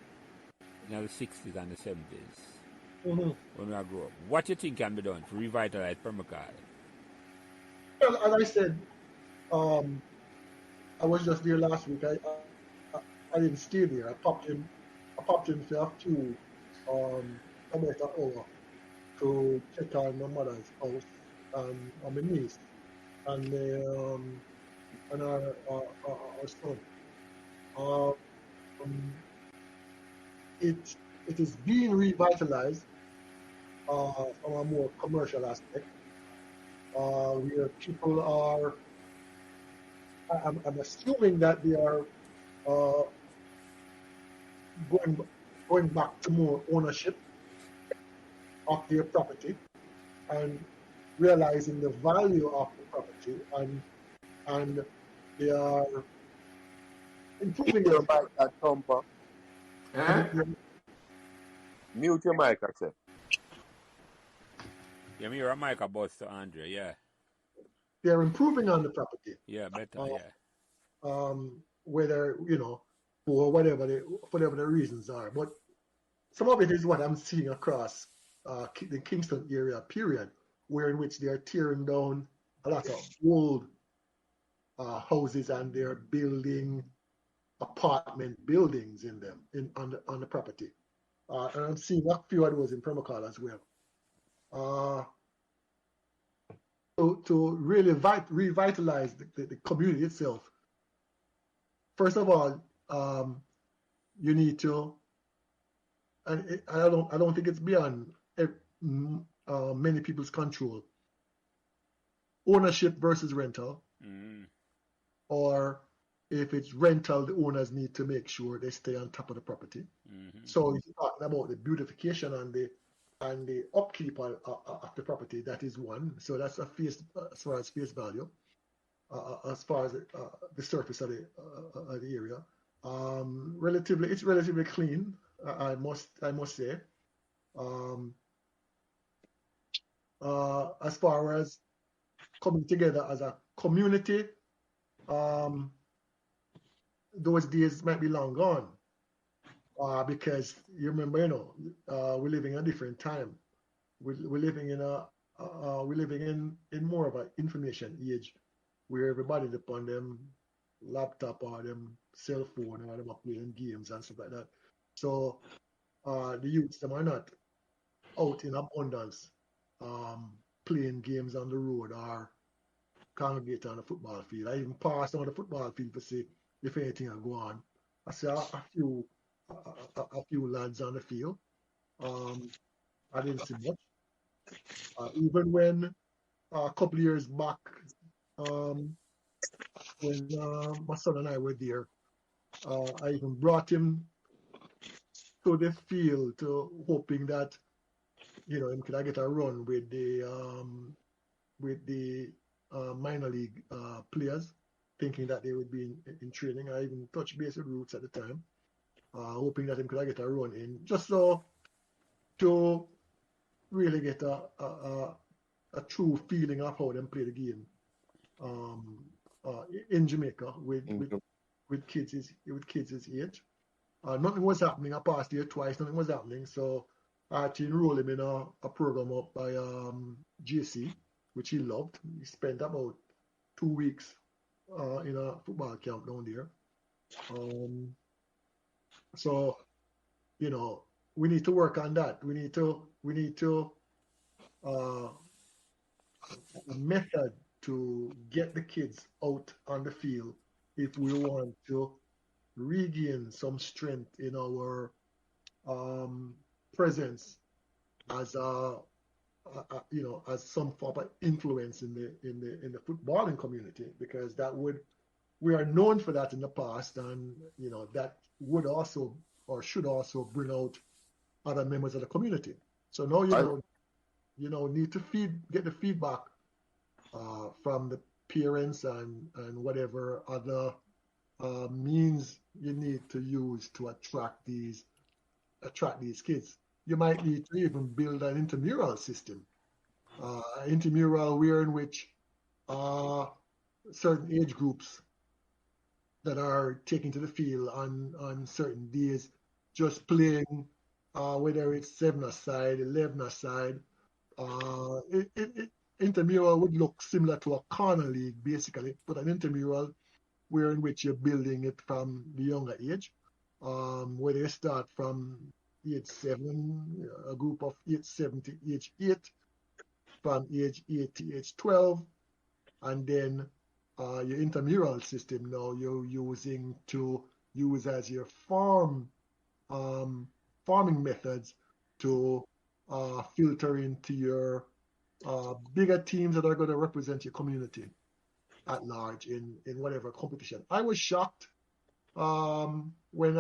in the 60s and the 70s when we grew up. What do you think can be done to revitalize Pembroke Hall? Well, as I said, I was just there last week. I didn't stay there. I popped in for a few about an hour to check on my mother's house and my niece and our son. It is being revitalized from a more commercial aspect, where people are. I'm assuming that they are going back to more ownership of their property and realizing the value of the property, and they are improving Your mic at Thumper. Mute your mic, I said. Yeah, me, you're a mic about to Andre, yeah. They're improving on the property. Yeah, better, Whether, for whatever the reasons are. But some of it is what I'm seeing across the Kingston area, period, where in which they are tearing down a lot of old houses and they're building apartment buildings in them on the property. And I'm seeing a few of those in Pembroke Hall as well. To really revitalize the community itself, first of all, you need to, and I don't think it's beyond many people's control. Ownership versus rental, or if it's rental, the owners need to make sure they stay on top of the property. So you're talking about the beautification and the upkeep of the property. That is one. So that's as far as face value, as far as the surface of the area. It's relatively clean. I must say. As far as coming together as a community, those days might be long gone. Because you remember, we're living in a different time. We're living in in more of an information age, where everybody upon them laptop or them cell phone and them are playing games and stuff like that. So the youths them are not out in abundance, playing games on the road or congregate on the football field. I even passed on the football field to see if anything will go on. I saw a few lads on the field. I didn't see much. Even when a couple of years back, when my son and I were there, I even brought him to the field, hoping that him could I get a run with the minor league players, thinking that they would be in training. I even touched base with Roots at the time, hoping that him could I get a run in, just so to really get a true feeling of how them play the game in Jamaica with kids his age. Nothing was happening. I passed here twice. Nothing was happening. So I had to enroll him in a program up by JC, which he loved. He spent about 2 weeks in a football camp down there. So we need to work on that. We need to a method to get the kids out on the field if we want to regain some strength in our presence as as some form of influence in the footballing community, because we are known for that in the past, and that would also or should also bring out other members of the community. So now need to get the feedback from the parents and whatever other means you need to use to attract these kids. You might need to even build an intramural system, intramural where in which certain age groups that are taken to the field on certain days, just playing, whether it's 7-a-side, 11-a-side. Intramural would look similar to a corner league, basically, but an intramural where in which you're building it from the younger age, where you start from age 7, a group of age 7 to age 8, from age 8 to age 12, and then your intramural system now you're using to use as your farming methods to filter into your bigger teams that are going to represent your community at large in whatever competition. I was shocked when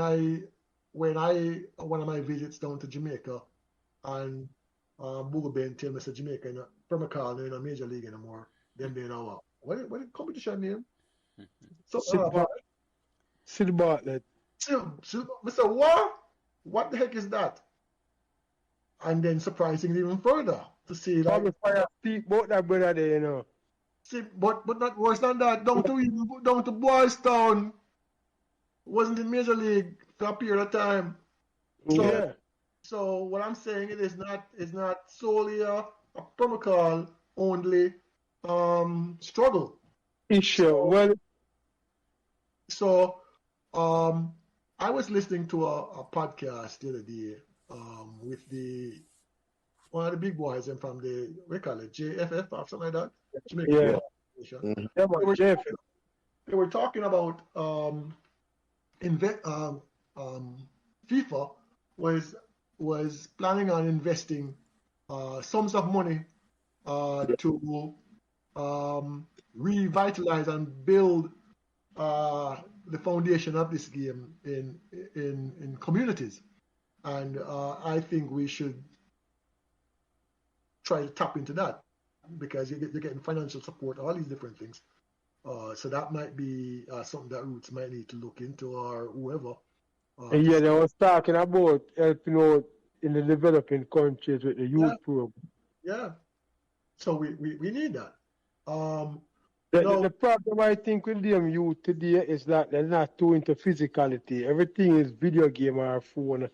one of my visits down to Jamaica, and Boogle Ben tell me that Jamaica in Pembroke Hall in a major league anymore. Then they know what the competition name? So Sid Bartlett. Mr. What the heck is that? And then surprisingly even further to see like Fire speak about that brother there, See, but not worse than that. Down to Boystown, wasn't in Major League for a period of time. So what I'm saying, it is not solely a Pembroke Hall only struggle. Issue. So I was listening to a podcast the other day with one of the big boys and from the JFF or something like that. Jamaica. They were talking about FIFA was planning on investing sums of money to revitalize and build the foundation of this game in communities, and I think we should try to tap into that, because you're getting financial support, all these different things. So that might be something that Roots might need to look into, or whoever. Yeah, they was talking about helping out in the developing countries with the youth program. Yeah. So we need that. The problem I think with them youth today is that they're not too into physicality. Everything is video game or phone,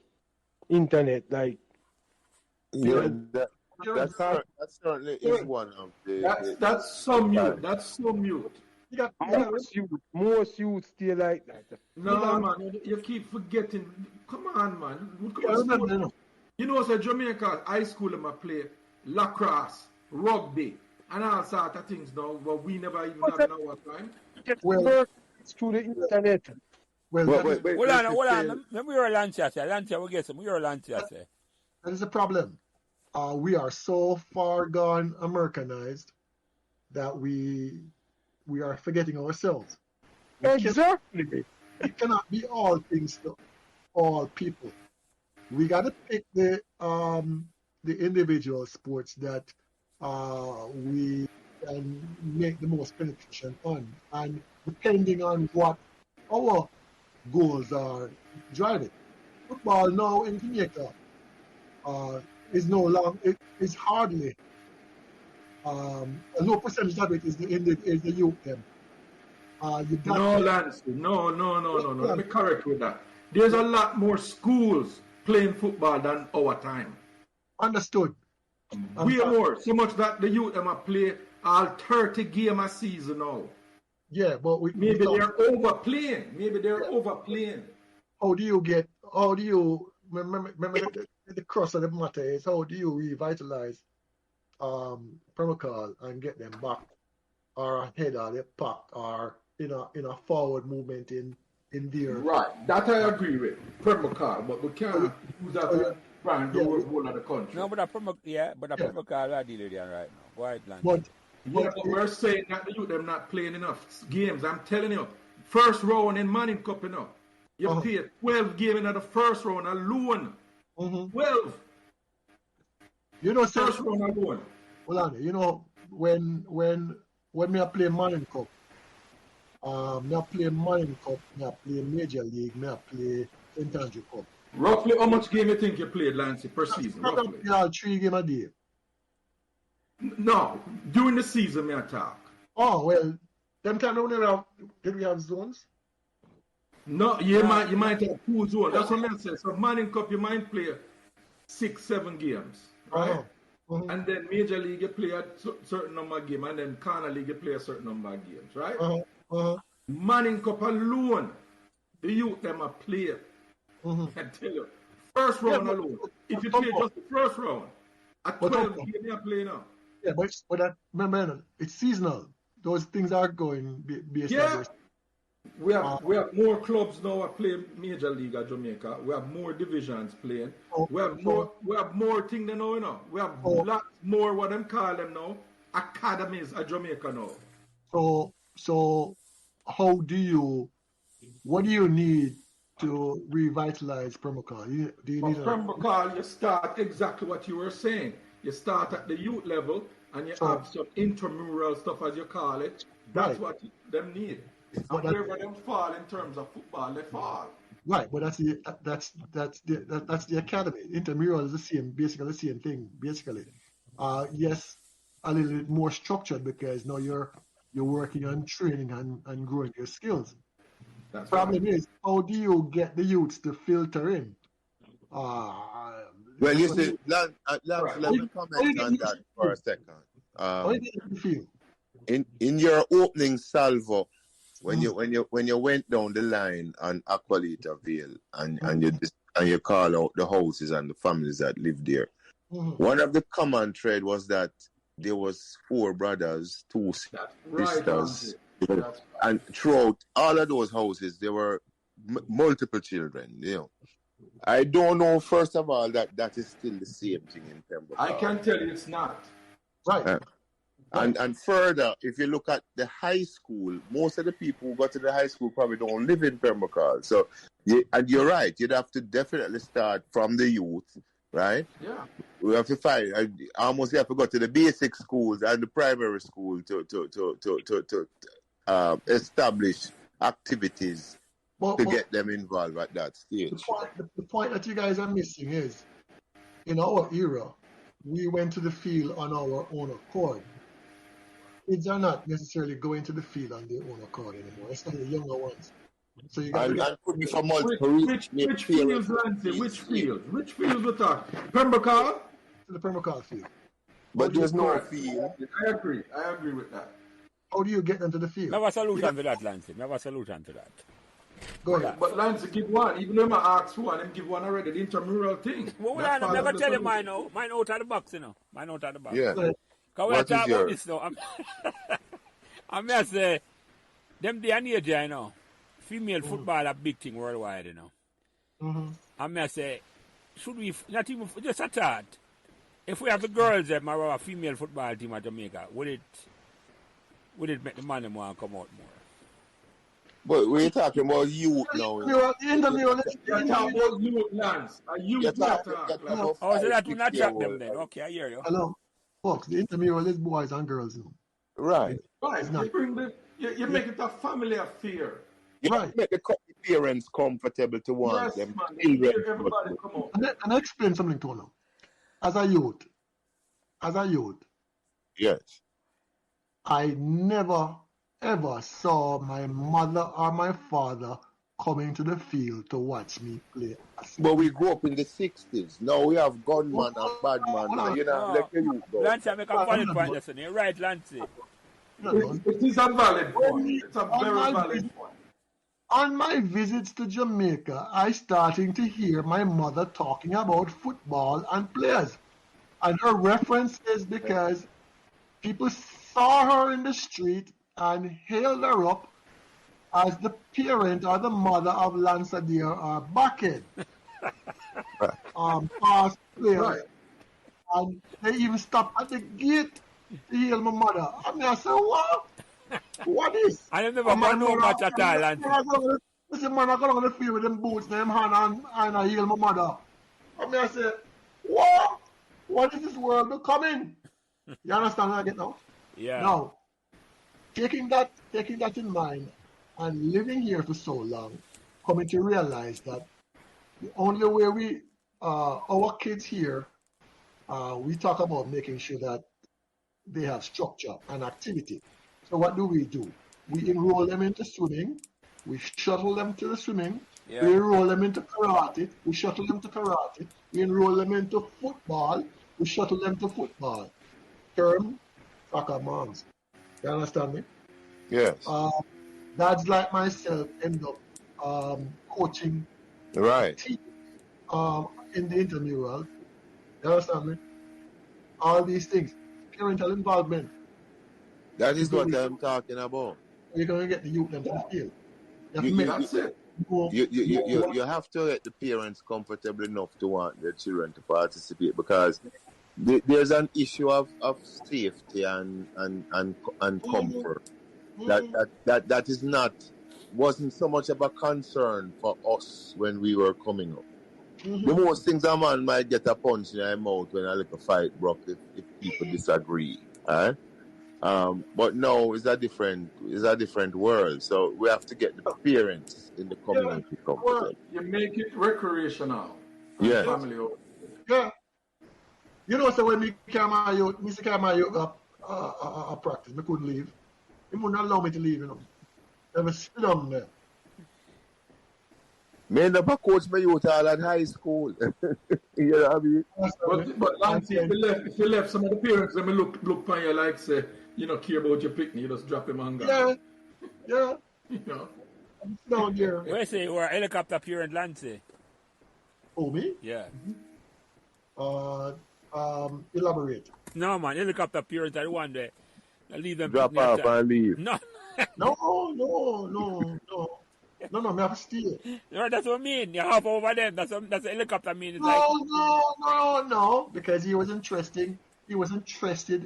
internet. Like, Yeah, You're that certainly is one of the that's so mute. That's so mute. most youth stay like that. No, man, you keep forgetting. Come on, man. remember, You know, so Jamaica high school, them play lacrosse, rugby, and all sorts of things now, but we never even have in our time. Well, through the internet. well, Hold on. Let me hear Lancey say. Lancey, we get some. We hear Lancey say. that is a problem. We are so far gone Americanized that we are forgetting ourselves. Exactly. It cannot be all things to all people. We got to pick the individual sports that we can make the most penetration on, and depending on what our goals are driving. Football now in Jamaica is no long. It is hardly a low percentage of it is the youth them. No, Lance. No. Let me correct with that. There's a lot more schools playing football than our time. Understood. Way more. So much that the youth them play all 30 games a season now. Yeah, but maybe they're overplaying. How do you remember the crux of the matter is how do you revitalize Pembroke Hall and get them back or ahead of the pack or in a forward movement in there? Right. That I agree with. Pembroke Hall, but we can't use that to brand the whole of the country. No, but Pembroke Hall are dealing there right now. Why but we're saying that the youth them not playing enough games. I'm telling you, first round in Manning Cup, you play 12 games in the first round alone. 12. First round alone. Well, when me I play Manning Cup, me I play Manning Cup, me I play Major League, me I play St. Andrew Cup. Roughly, how much game you think you played, Lancey, per season? Roughly? 3 games a day. No, during the season, me I talk. Oh well, them time did we have zones? No, you might have 2 zones. That's what I said. So Manning Cup, you might play 6-7 games, right? And then Major League, you play a certain number of games, and then Corner League, you play a certain number of games, right? Manning Cup alone, the youth them a play. I tell you, first round alone. If you play just the first round, at 12 games you play now. Yeah, but remember, it's seasonal. Those things are going based on we have more clubs now playing Major League at Jamaica. We have more divisions playing. We have more things than now, We have lots more what them call them now academies at Jamaica now. So what do you need to revitalize Pembroke Hall? Pembroke Hall, you start exactly what you were saying. You start at the youth level and you have some intramural stuff, as you call it. That's what them need. And wherever them fall in terms of football, they fall. Right, but that's the academy. Intramural is basically the same thing. Basically, yes, a little bit more structured because now you're working on training and growing your skills. The problem is, how do you get the youths to filter in? Well, you see, let me comment on that for a second. How do you feel? In your opening salvo, when you went down the line on Aqualita Vale and you call out the houses and the families that live there, one of the common thread was that there was 4 brothers, 2 sisters, and throughout all of those houses there were multiple children. I don't know, first of all, that is still the same thing in Pembroke. I can tell you it's not. Right. And further, if you look at the high school, most of the people who go to the high school probably don't live in Pembroke Hall. So, and you're right, you'd have to definitely start from the youth, right? Yeah. We have to find. Almost you have to go to the basic schools and the primary school to establish activities But to get them involved at that stage. the point that you guys are missing is, in our era, we went to the field on our own accord. Kids are not necessarily going to the field on their own accord anymore, especially the younger ones. So you got to And could be for Which, multiple which reasons. fields, Lancey? Which fields? Which fields we talk? Pembroke Hall? to the Pembroke Hall field. But there's no Correct. field. I agree with that. How do you get them to the field? Never solution to that, Lancey. Never solution to that. Go ahead. But Lancey give one. Even though I ask one, him give one already. The intramural thing. Well, That's I part never of the tell you solution. mine now. Mine out of the box, you know. Mine out of the box. Yeah. Go ahead. Because we What talk is about yours? this now. I'm going to say, them day and age, you know, female football a big thing worldwide, you know. I'm going to say, should we, not even, just a thought, if we have the girls that are our female football team at Jamaica, would it make the man want to come out more? But we're talking about youth now. The intramural is You're talking about youth, Lance. A youth You're talk, talking Lance. about Oh, so that will 5, not 6 track them year then. old. Okay, I hear you. hello, folks. The intramural is boys and girls now. Right. Right. not. You bring you make it a family affair. You have to make the parents comfortable to want Yes, them man. children. Everybody come out. And I explain something to you. As a youth, Yes. I never ever saw my mother or my father coming to the field to watch me play. But we grew up in the 60s. Now we have gunman and badman. Now, you know, let the youth go. Lancey, I make a valid point, listen. You're right, Lancey. It is a valid point. It's a very valid point. On my visits to Jamaica, I starting to hear my mother talking about football and players. And her reference is because people saw her in the street and hailed her up as the parent or the mother of Lancey Adair or Bucket. Past players. Right. And they even stopped at the gate to hail my mother. I mean, I said, what? What is? I have never got no match at all, Lancey. Listen, man, I got on the field with them boots, them hand, and I heal my mother. I mean, I said, what? What is this world becoming? You understand what I get now? Yeah. Now, taking that in mind and living here for so long, coming to realize that the only way we, our kids here, we talk about making sure that they have structure and activity. So what do? We enroll them into swimming. We shuttle them to the swimming. Yeah. We enroll them into karate. We shuttle them to karate. We enroll them into football. We shuttle them to football. Term, soccer moms. You understand me? Yes. Dads like myself end up coaching Right. team in the intramural. You understand me? All these things. Parental involvement. That is what I'm talking about. You're going to get the youth them to the field. You have to You- make That's it. You have to let the parents comfortable enough to want their children to participate, because there's an issue of safety and comfort that is wasn't so much of a concern for us when we were coming up. The most things a man might get a punch in their mouth when a little fight broke if people disagree. Right? But no, it's a different world. So we have to get the parents in the community comfortable. You make it recreational. Yes. Family. Yeah. You know, so when me carry my youth up practice, I couldn't leave. He wouldn't allow me to leave, you know. They were sit down there. Me end up a coach my youth all at high school. You know what I mean? But Lancey, if you left some of the parents, let me look on you like say, you know, care about your picnic, you just drop him on Yeah. Yeah. You know. Sit down there. Where say you were a helicopter parent, Lancey? Oh, me? Yeah. Elaborate. No, man, helicopter parent are the one there. I leave them. Drop picnic off at time. and leave. No. No, me have to steal. No, that's what I mean. You hop over them. That's a helicopter mean. It's like, No, because he was interested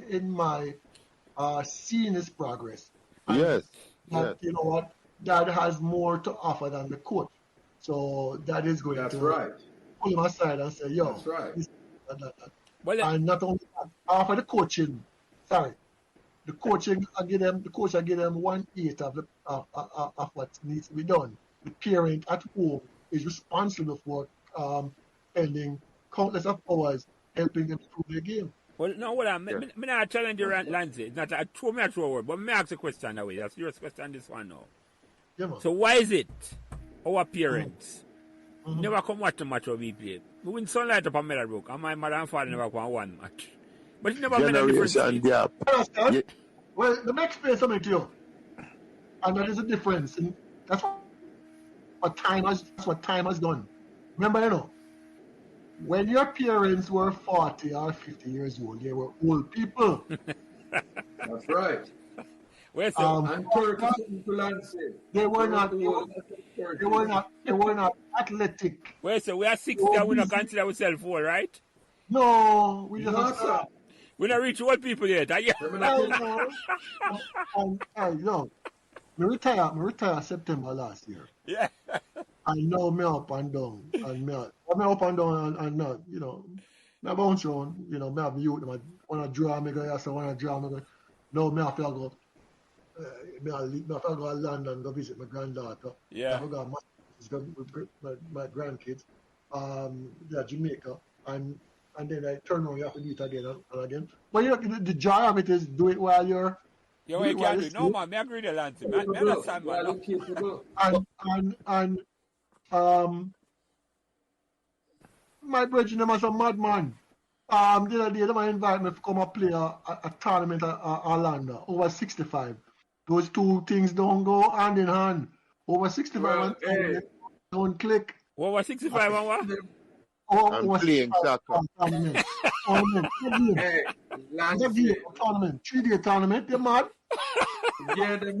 in my seeing his progress. And Yes. that, you know what, Dad has more to offer than the coach. So Dad is going That's to right. pull him aside and say, yo, That's right. that. well, And not only that, offer the coaching. Sorry. the coach I give them 1/8 of what needs to be done. The parent at home is responsible for spending countless of hours helping them improve their game. Well, no, what I'm not challenge you, Lancey. It's not a true word, but me ask a question that way. A serious question this one now. Yeah, man. So why is it our parents never come watch the match of we play? We win sunlight up on Meadowbrook, and my mother and father never come one match. But it never made a difference. Gap. Yeah. Well, let me explain something to you. And that is a difference. And that's what time has done. Remember, you know, when your parents were 40 or 50 years old, they were old people. That's right. Where's the And 30 something to Lancey. They were not athletic. Where's the we are 60 and we don't consider ourselves old, right? No, we just No, sir. We don't reach old people yet. I retire September last year. Yeah. And now me up and down. And me up and down and not, you know, me bounce around, you know, me have youth, me wanna draw me go here, so wanna draw me go. No, me have to go me have to go to London go visit my granddaughter. Yeah. I got my grandkids. Jamaica. And then I turn around, you have to do it again and again. But you know, the joy of it is do it while you're. Yeah, well, you can't do it. No, man, I agree with the Lancey. Man, I understand, man. And my brethren, them as a madman. The other day, they invite me to come and play a tournament at Orlando, over 65. Those two things don't go hand in hand. Over 65 and don't click. Over 65 and what? I'm playing soccer. Tournament. Hey, Lancey. Tournament. 3-day tournament. You're mad? Yeah, they're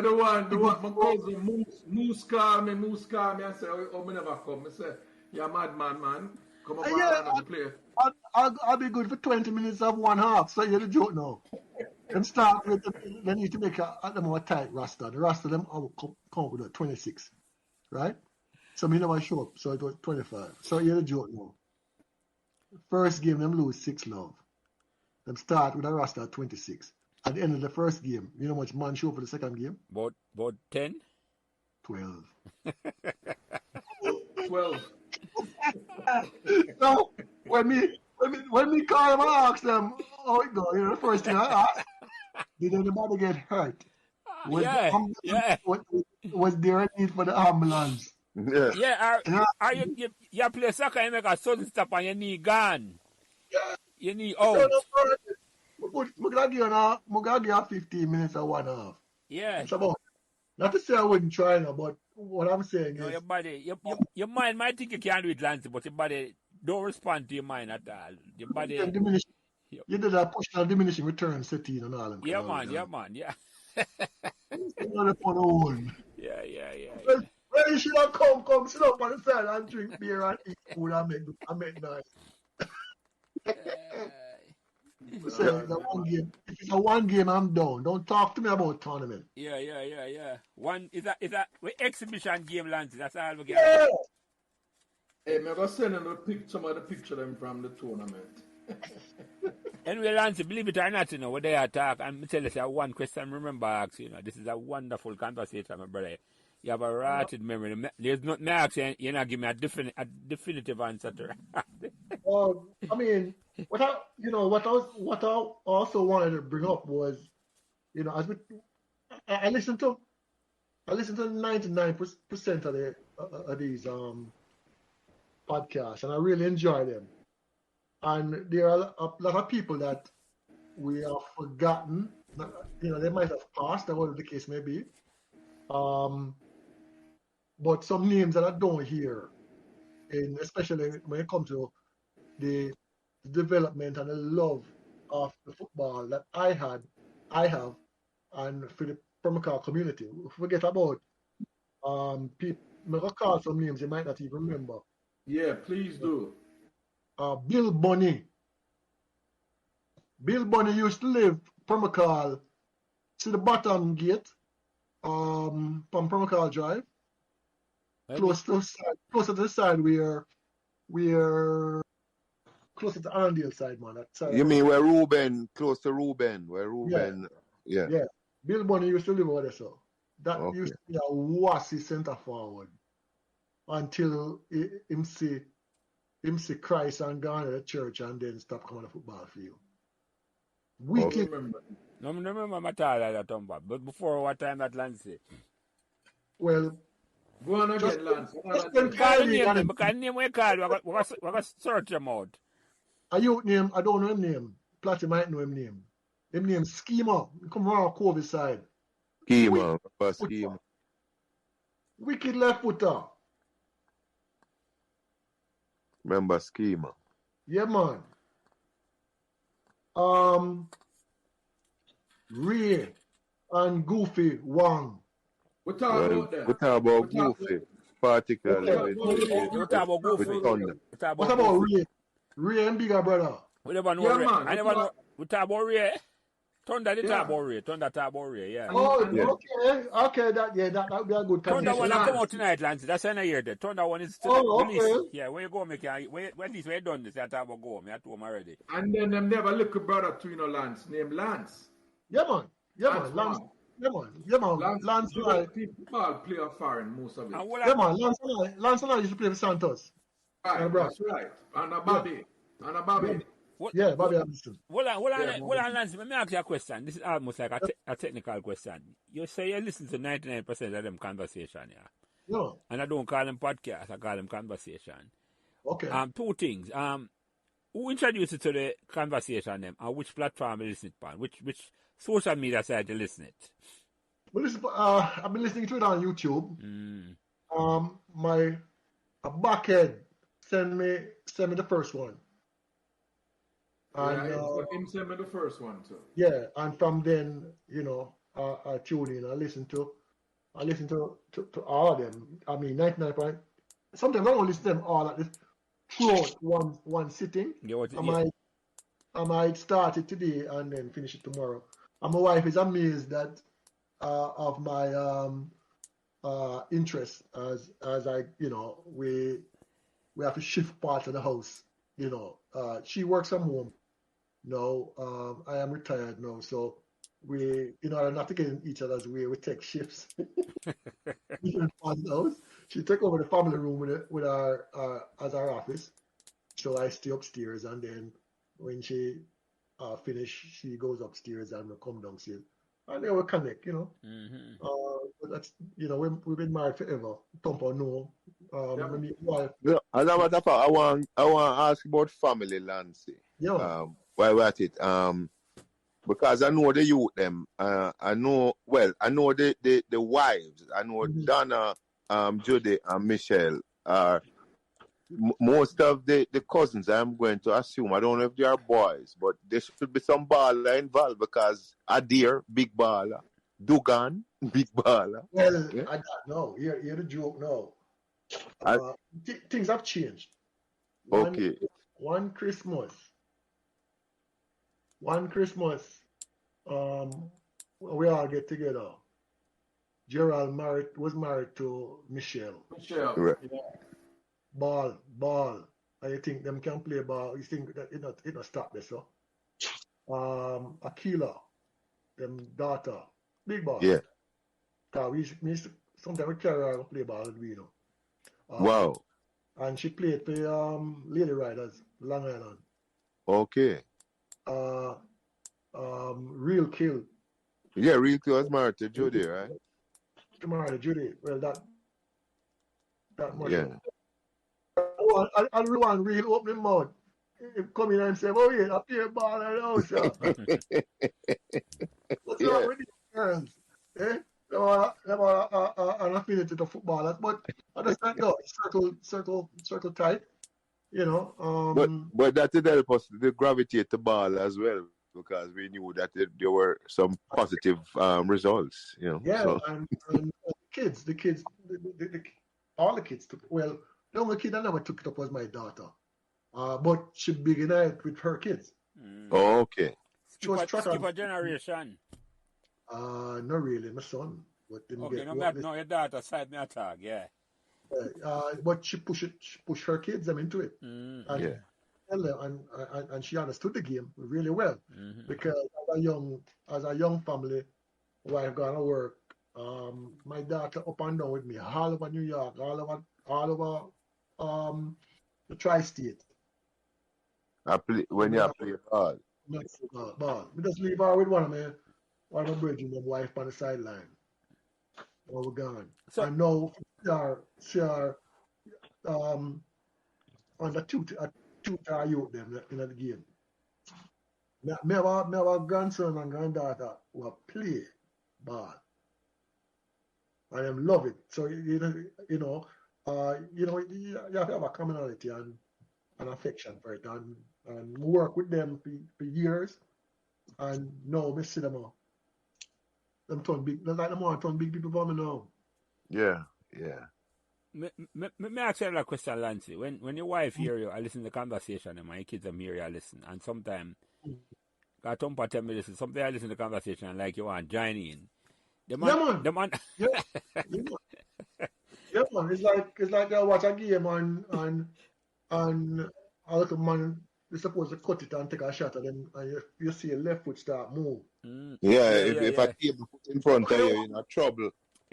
the one, my cousin, Moose call me and say, oh, me never come. I say, you're mad man. Come up and play. I'll be good for 20 minutes of one half, so you're the joke now. And start with, they need to make a more tight roster. The rest of them come up with a 26, right? So me never show up, so it was 25. So you're the joke now. First game, them lose 6-0. Them start with a roster at 26. At the end of the first game, you know how much man show for the second game? About 10? 12. 12. So when me call them and ask them how it go, you know, the first thing I ask, did anybody get hurt? Was there a need for the ambulance? Yeah. Are you play soccer and make a sudden stop and your knee gone? Yeah. Your knee out. I'm going to give you 15 minutes or 1 half. Yeah. It's about, not to say I wouldn't try now, but what I'm saying is... Your body, your mind might think you can do it, Lancey, but your body don't respond to your mind at all. Your body... You did that push and diminishing return setting and all them. Yeah, man. You're on the own. Yeah. Well, you should have come sit up on the side and drink beer and eat food and make noise. So if it's a one game, I'm done. Don't talk to me about tournament. Yeah. One is a exhibition game, Lancey. That's all we get. Yeah. Hey, I'm going to send them some of the picture them from the tournament. Anyway, Lancey, believe it or not, you know, when they attack, and me tell you, one question, remember, I ask you, know, this is a wonderful conversation, my brother. You have a rotted memory. There's nothing I ask you, you're not giving me a definitive answer to it. I mean, what I also wanted to bring up was, you know, as I listened to 99% of these podcasts, and I really enjoy them. And there are a lot of people that we have forgotten. You know, they might have passed, or whatever the case may be. But some names that I don't hear, and especially when it comes to the development and the love of the football that I have, and for the Pembroke Hall community. Forget about people. I'm going to call some names you might not even remember. Yeah, please do. Bill Bunny. Bill Bunny used to live Pembroke Hall. See the bottom gate from Pembroke Hall Drive. Close to the side where closer to Arndale side, man. That side. You mean where Ruben, close to Ruben, where Ruben, yeah. Bill Bunny used to live over there, so that Okay. used to be a wassy centre forward until him see Christ and gone to the church and then stop coming to the football field. Wicked. No, remember my time that Tomba. But before what time that Lancey? Well, Go on again, Lance. Call the name them, because the name we call, we got search them out. A youth name, I don't know him name. Platty might know him name. Him name Schema. He come around COVID side. Schema. Wicked left footer. Remember Schema. Yeah, man. Ray and Goofy Wang. We talk about that. We talk about Goofy, particularly We talk about Goofy. with Thunder. What about Ray? Ray and bigger brother. We never know Yeah, Ray. man. I never know. We talk about Ray. Thunder did talk about Ray. Thunder talk about Ray, yeah. Oh, Yeah. okay. That would be a good Thunder conversation. one that come out tonight, Lancey. That's in a year there. Thunder one is still Okay. released. Yeah, when you go, make at least when you done this, I talk about go. Me at home already. And then them never little brother to Lance, named Lance. Yeah, man. Lance. Lance, People play a foreign most of it. And yeah, man. Lance and I used to play for Santos. Right, that's right. And a Bobby. Yeah, Bobby Anderson. Hold on, Lancey. Let me ask you a question. This is almost like a technical question. You say you listen to 99% of them conversation, yeah? Yeah. And I don't call them podcast, I call them conversation. Okay. Two things. Who introduced you to the conversation them, and which platform you listen it on? Which social media site you listen it? Well, listen, I've been listening to it on YouTube. My backhead send me the first one. And him sent me the first one too. yeah, and from then, I tune in. I listen to all of them. I mean, 99%. Sometimes I don't listen to them all at this throughout one sitting. I might start it today and then finish it tomorrow. And my wife is amazed that of my interest as I we have to shift part of the house. She works from home. No, I am retired now, so we, in order not to get in each other's way, we take shifts. Different parts of the house. She took over the family room with our as our office, so I stay upstairs, and then when she finish, she goes upstairs and we come downstairs, and then we connect. But that's we've been married forever. Tompa no. Yeah, as a matter of fact, I want to ask about family, Lancey. Yeah. Why we're at it? Because I know the youth them. I know the wives. I know Donna, Judy, and Michelle are most of the cousins. I'm going to assume. I don't know if they are boys, but there should be some baller involved because Adair, big baller, Dugan, big baller. Well, yeah. I don't know. You're the joke now. Things have changed. One Christmas, we all get together. Gerald was married to Michelle. Right. Yeah. Ball. I think them can play ball. You think that it not stop this, so? Akila, them daughter, big ball. Yeah. Cause sometimes we carry her and play ball with we wow. And she played for Lady Riders, Long Island. Okay. Real Kill. Yeah, Real Kill was married to Judy, right? She married to Judy. Well, that much. Yeah. I really want real opening mouth. Come in and say, "Oh yeah, I play ball in the house." What's wrong with these girls? Eh? They want an affinity to footballers, but I just don't know. Circle tight. But that did help us to gravitate the ball as well, because we knew that there were some positive results. Yeah, so. and the kids, all the kids took. Well, the only kid I never took it up was my daughter, but she began it with her kids. Oh, okay. Skip a generation. Not really, my son. But okay, no, your daughter side me attack, yeah. But she push her kids them into it. Yeah. tell her, and she understood the game really well Mm-hmm. because as a young family, wife gonna work. My daughter up and down with me all over New York, all over the tri-state. When you play ball. Ball. We just leave her with one of my brethren, my wife on the sideline. While we're gone. So I know she are on the tutor youth them in the game. Me have a grandson and granddaughter who play ball. I them love it. So you know, you have to have a commonality and affection for it, and work with them for years. And now me see them all. Them turn big. Like them want turn big people for me now. Yeah. me ask you a question, Lancey. When your wife hear you, I listen to the conversation, and my kids them hear you, I listen. And sometimes, got Tompa tell me listen. Sometimes I listen to the conversation and like you want to join in. The man, Yeah, man. the man. Yeah, yeah, man. It's like I watch a game and a little man is supposed to cut it and take a shot at them, and you see a left foot start move. Yeah, if a table put in front of you, you're in trouble.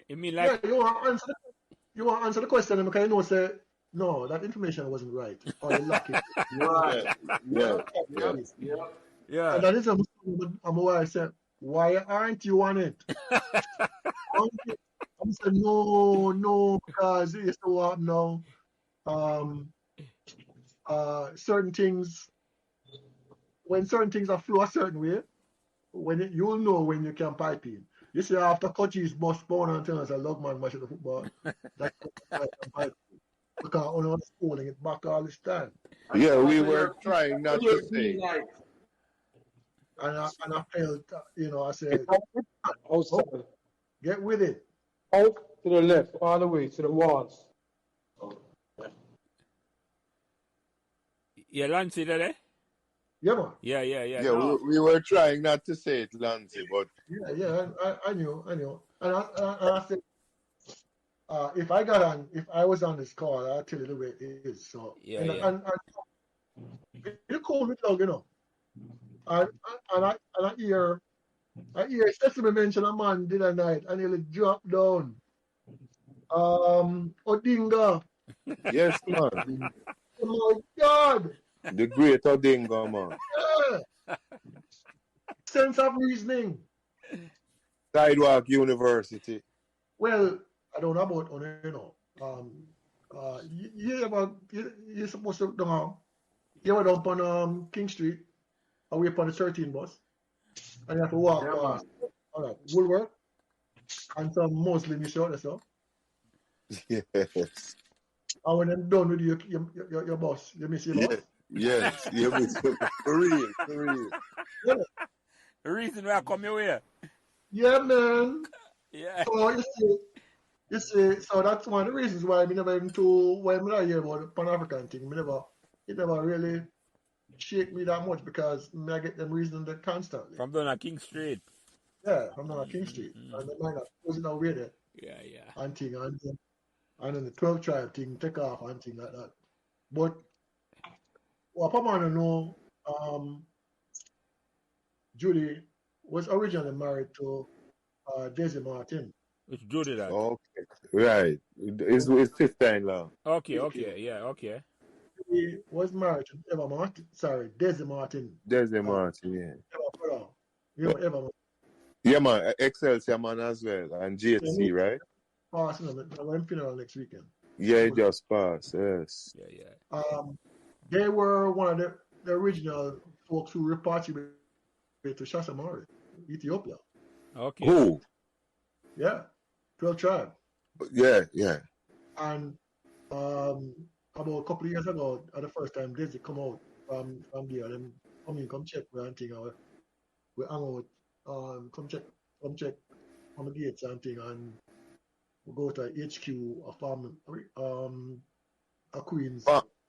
You mean like Yeah, you want to answer the question because you know say no, that information wasn't right, or you lack it. Right. Yeah. yeah. And that is I'm why I said, why aren't you on it? I'm saying no, because it's the what now. Certain things, when certain things are flow a certain way, you'll know when you can pipe in. You see, after coaches bust spawn and tell us a love man match of the football, that pipe because on us pulling it back all this time. Yeah, we were trying not to say. And I felt, I said, Outside. get with it. Out to the left, all the way to the walls. Yeah, Lancey, there? Yeah, man. Yeah. Yeah, No. we were trying not to say it, Lancey, but Yeah, I knew. And I said, if I was on this call, I'll tell you the way it is. So, Yeah. And you call me dog, And I hear Sesame mention a man the other night and he'll drop down. Odinga. yes, man. Oh my God. The great Odinga, man. Yeah. Sense of reasoning. Sidewalk University. Well, I don't know about you're supposed to you were down on King Street, away from the 13 bus, and you have to walk past. All right, Woolworth, and some Muslim short or so. Yes. And when I'm done with your bus, you miss your bus. Yes. For real. Yeah. The reason why I come your way. Yeah, man. Yeah. So you see, so that's one of the reasons why I never even told when I hear about the Pan-African thing. It never really shake me that much because I get them reasoning that constantly. From down at King Street. Yeah, from down at King Street. And they might not closing out with it. Yeah. And thing, and then the 12 tribe thing take off and thing like that. But what I want to know, Judy was originally married to Daisy Martin. It's Judy that. Okay. Right. It's sister-in-law. Okay. Yeah, okay. He was married to Eva Martin. Sorry, Daisy Martin. Daisy Martin, yeah. Eva Martin. Yeah, man. Excelsior man as well. And GHC, right? Passing them funeral next weekend. Yeah, it just passed, yes. Yeah. They were one of the original folks who repatriated to Shasamari, Ethiopia. Okay. Who? Yeah, 12 tribe. Yeah. And about a couple of years ago, at the first time Daisy come out from there, them come check where and thing, we hang out, come check on the gates and thing, and we go to HQ, a farm, a Queens.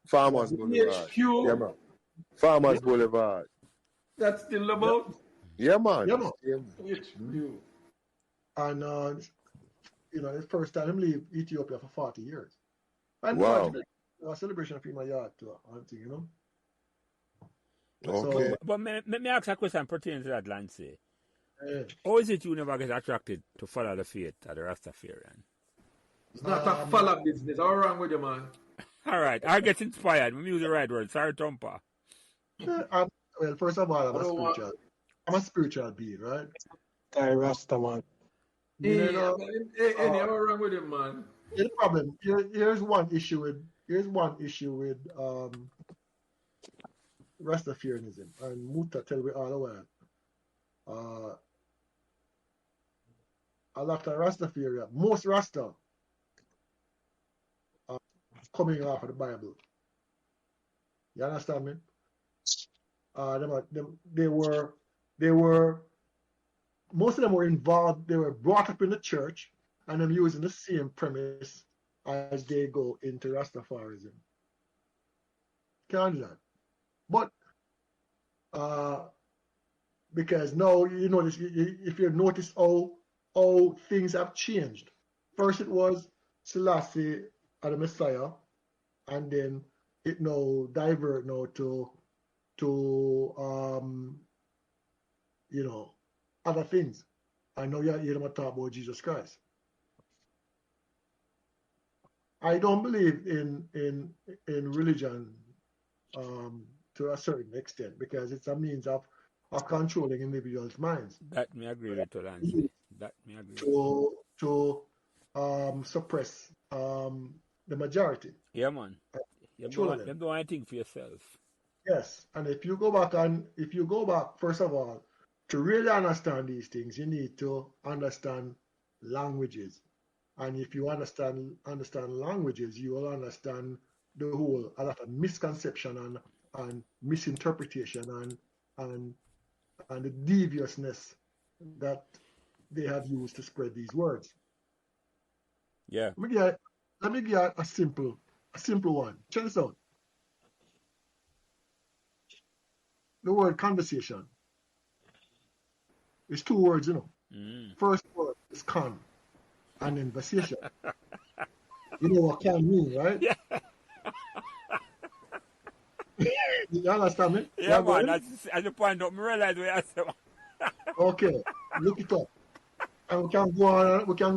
Farmers Boulevard. HQ. Yeah, man. Farmers Boulevard. That's still about Yeah, man. Yeah, man. HQ. And the first time him leave Ethiopia for 40 years. And Wow. a celebration of my yard too, and thing, Okay. So, But let me ask a question pertaining to that, Lancey. eh, How is it you never get attracted to follow the faith of the Rastafarian? It's not a follow business. How wrong with you, man? All right, I get inspired. Let me use the right word. Sorry, Tompa. well, first of all, I don't want. I'm a spiritual being, right? Guy Rasta, man. You Hey, know, any how wrong with him, man? the problem. Here's one issue with Rastafarianism, and Muta tell me all the while. A lot of Rastafarian, most Rasta, are coming off of the Bible. You understand me? They were most of them were involved. They were brought up in the church, and them using the same premise as they go into Rastafarism. Can't do that. But because now you notice, if you notice how things have changed. First it was Selassie and the Messiah, and then it now divert now to other things. I know you hear them talk about Jesus Christ. I don't believe in religion to a certain extent because it's a means of controlling individuals' minds. That me agree with you, Lancey. That me agree. To suppress the majority. Yeah, man. You don't want anything for yourself. Yes, and if you go back, first of all, to really understand these things, you need to understand languages. And if you understand languages, you will understand the whole a lot of misconception and misinterpretation and the deviousness that they have used to spread these words. Yeah. Let me give a simple one. Check this out. The word conversation is 2 words, you know. First word is con and then conversation. You know what can mean, right? Yeah. You understand me? Yeah, man. That's at the point out. I realize what you said. Okay, look it up. And we can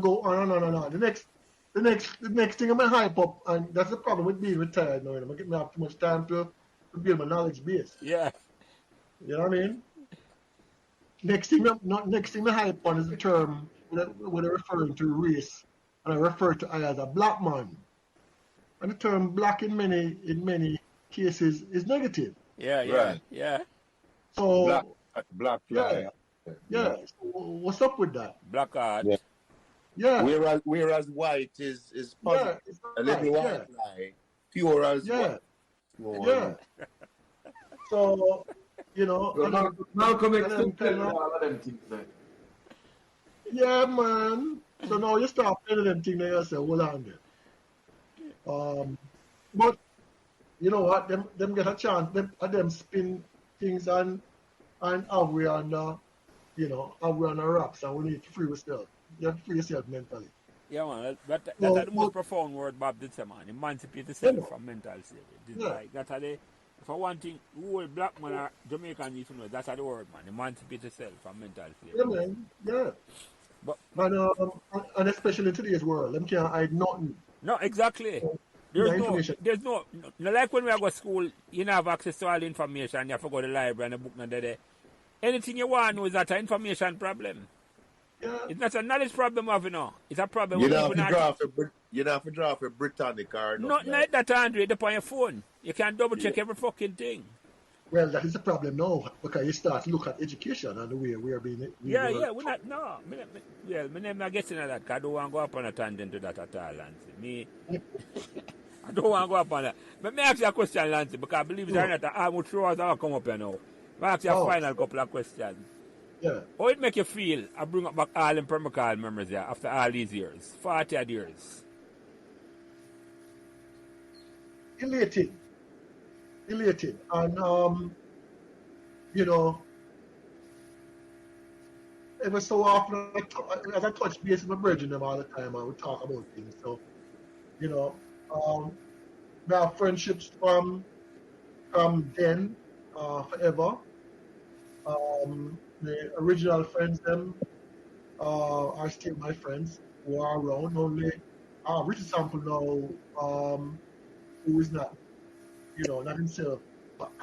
go on and on. The next thing I'm gonna hype up, and that's the problem with being retired now. I'm gonna have too much time to build my knowledge base. Yeah. You know what I mean? Next thing I hype on is the term when I referring to race, and I refer to I as a black man. And the term black in many cases is negative. Yeah. Right. Yeah. So Black fly. yeah. So what's up with that? Black art. Yeah. Yeah. Whereas white is positive. It's A little right, white lie. Pure as white. Yeah. So, Malcolm X tell all of them things there. yeah, man. So now you start playing them things there, you say, hold on there. But you know what? Them get a chance. Them spin things and have we on the rocks, and we need to free ourselves. You have to free yourself mentally. Yeah, man. That's the most profound word Bob did say, man. Emancipate yourself from mental slavery. Like that's how they. For one thing, who will black man or Jamaican need to know, that's how the word, man. Emancipate yourself from mental slavery. Yeah, man. Yeah. But and especially in today's world, them can't hide nothing. No, exactly. There's no like when we go to school, you don't have access to all the information, you have to go to the library and the book and there. Anything you want to know is that an information problem. Yeah. It's not a knowledge problem, you know. It's a problem. You don't have to draw for Britannic or not like that, Andre. It's on your phone. You can double check every fucking thing. Well, that is the problem now because you start to look at education and the way we are being. We're not. No, my name not getting at that. Cause I don't want to go up on a tangent to that at all, Lancey. I don't want to go up on that. But me ask you a question, Lancey, because I believe that I will throw us come up here now. I ask you a final couple of questions. Yeah. How it make you feel? I bring up back all in Pembroke Hall memories there after all these years, 40 odd years. Elated, and it was so often as I touch base with my brethren them all the time, I would talk about things. So, we have friendships from then, forever. The original friends them are still my friends who are around. Only Richard Sample now, who is not, not himself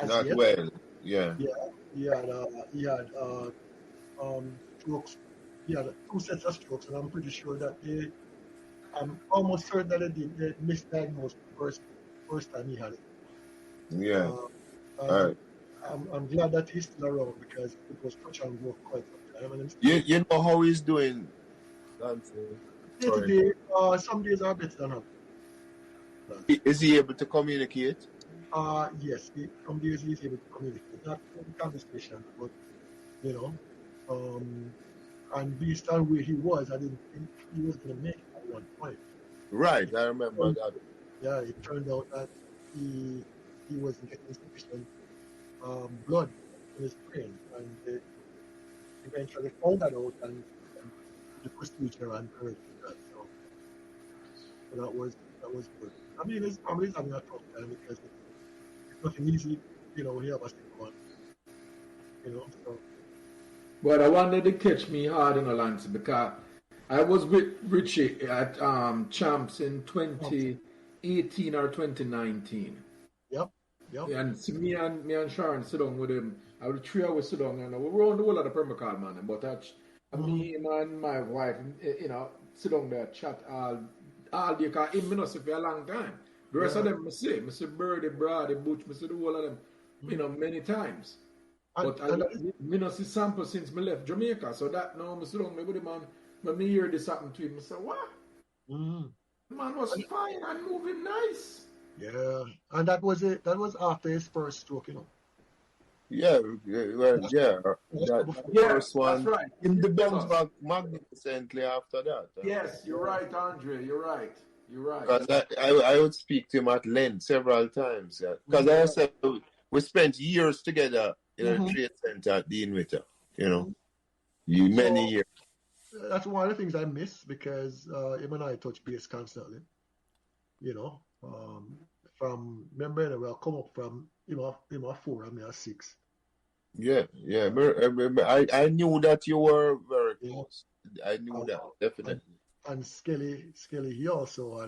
as Not yet. well. Yeah. Yeah, he had strokes. He had 2 sets of strokes, and I'm pretty sure that I'm almost certain that they misdiagnosed the first time he had it. Yeah. And I'm glad that he's still around because it was touch and go for quite some time. And You know how he's doing, Lancey? day to day, some days are better than others. Is he able to communicate? Yes, some days he's able to communicate, not in conversation, but and based on where he was, I didn't think he was going to make it at one point. Right, I remember that. Yeah, it turned out that he wasn't getting sufficient blood in his brain, and they eventually found that out and the procedure and corrected that. So that was good. I mean, his family's having a tough time because it's nothing easy, when you have a sick one. So. But I wanted to catch me hard in Lancey because I was with Richie at Champs in 2018 or 2019. Yep. And so me and Sharon sit down with him. I would 3 hours sit down and we were on the whole of the Pembroke Hall, man. But me and my wife, sit down there, chat all day, because him not see for a long time. The rest of them, I see Birdie, Brady, Butch, I see the whole of them, many times. But I not see Sample since me left Jamaica, so that now I sit down with him and when me hear this happen to him, I say, what? The man was fine and moving nice. Yeah, and that was it. That was after his first stroke, Yeah, that first one. That's right. In the bounce back magnificently after that. Yes, you're right, Andre. You're right. Because I would speak to him at length several times. Because I said we spent years together in a trade center at the Inwitter, many years. That's one of the things I miss because him and I touch base constantly. From remember where I come up from, him a 4 and me a 6. Yeah. I knew that you were very close. I knew that definitely. And Skelly, he also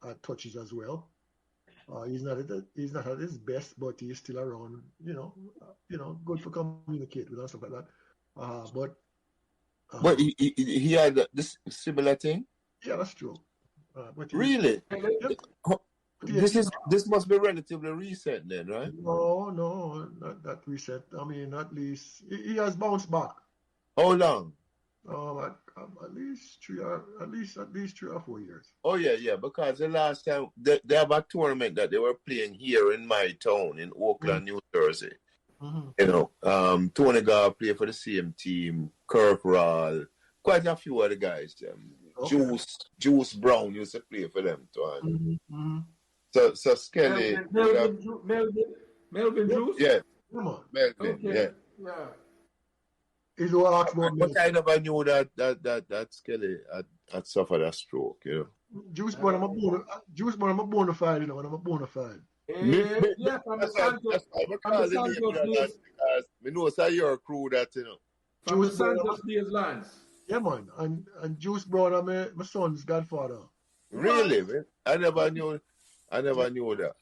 had touches as well. He's not at his best, but he's still around. Good for communicate with us stuff like that. But he had this similar thing. Yeah, that's true. Really? This must be relatively recent then, right? No, not that recent. I mean, at least he has bounced back. How long? At least 3 or 4 years. Oh yeah. Because the last time they have a tournament that they were playing here in my town in Oakland, New Jersey. Tony Gar played for the same team. Kirk Rall, quite a few other guys. Juice Brown used to play for them too. So Skelly. Melvin Juice? Yeah. Come on. Melvin, yeah. But I never knew that Skelly had suffered a stroke, Juice Brown, I'm a bona fide, I'm a bona fide. Yeah, from the Santos. Because we know it's your crew that, From the Santos days lands. Yeah, man. And Juice Brown, I'm my son's godfather. Really, man? I never knew that.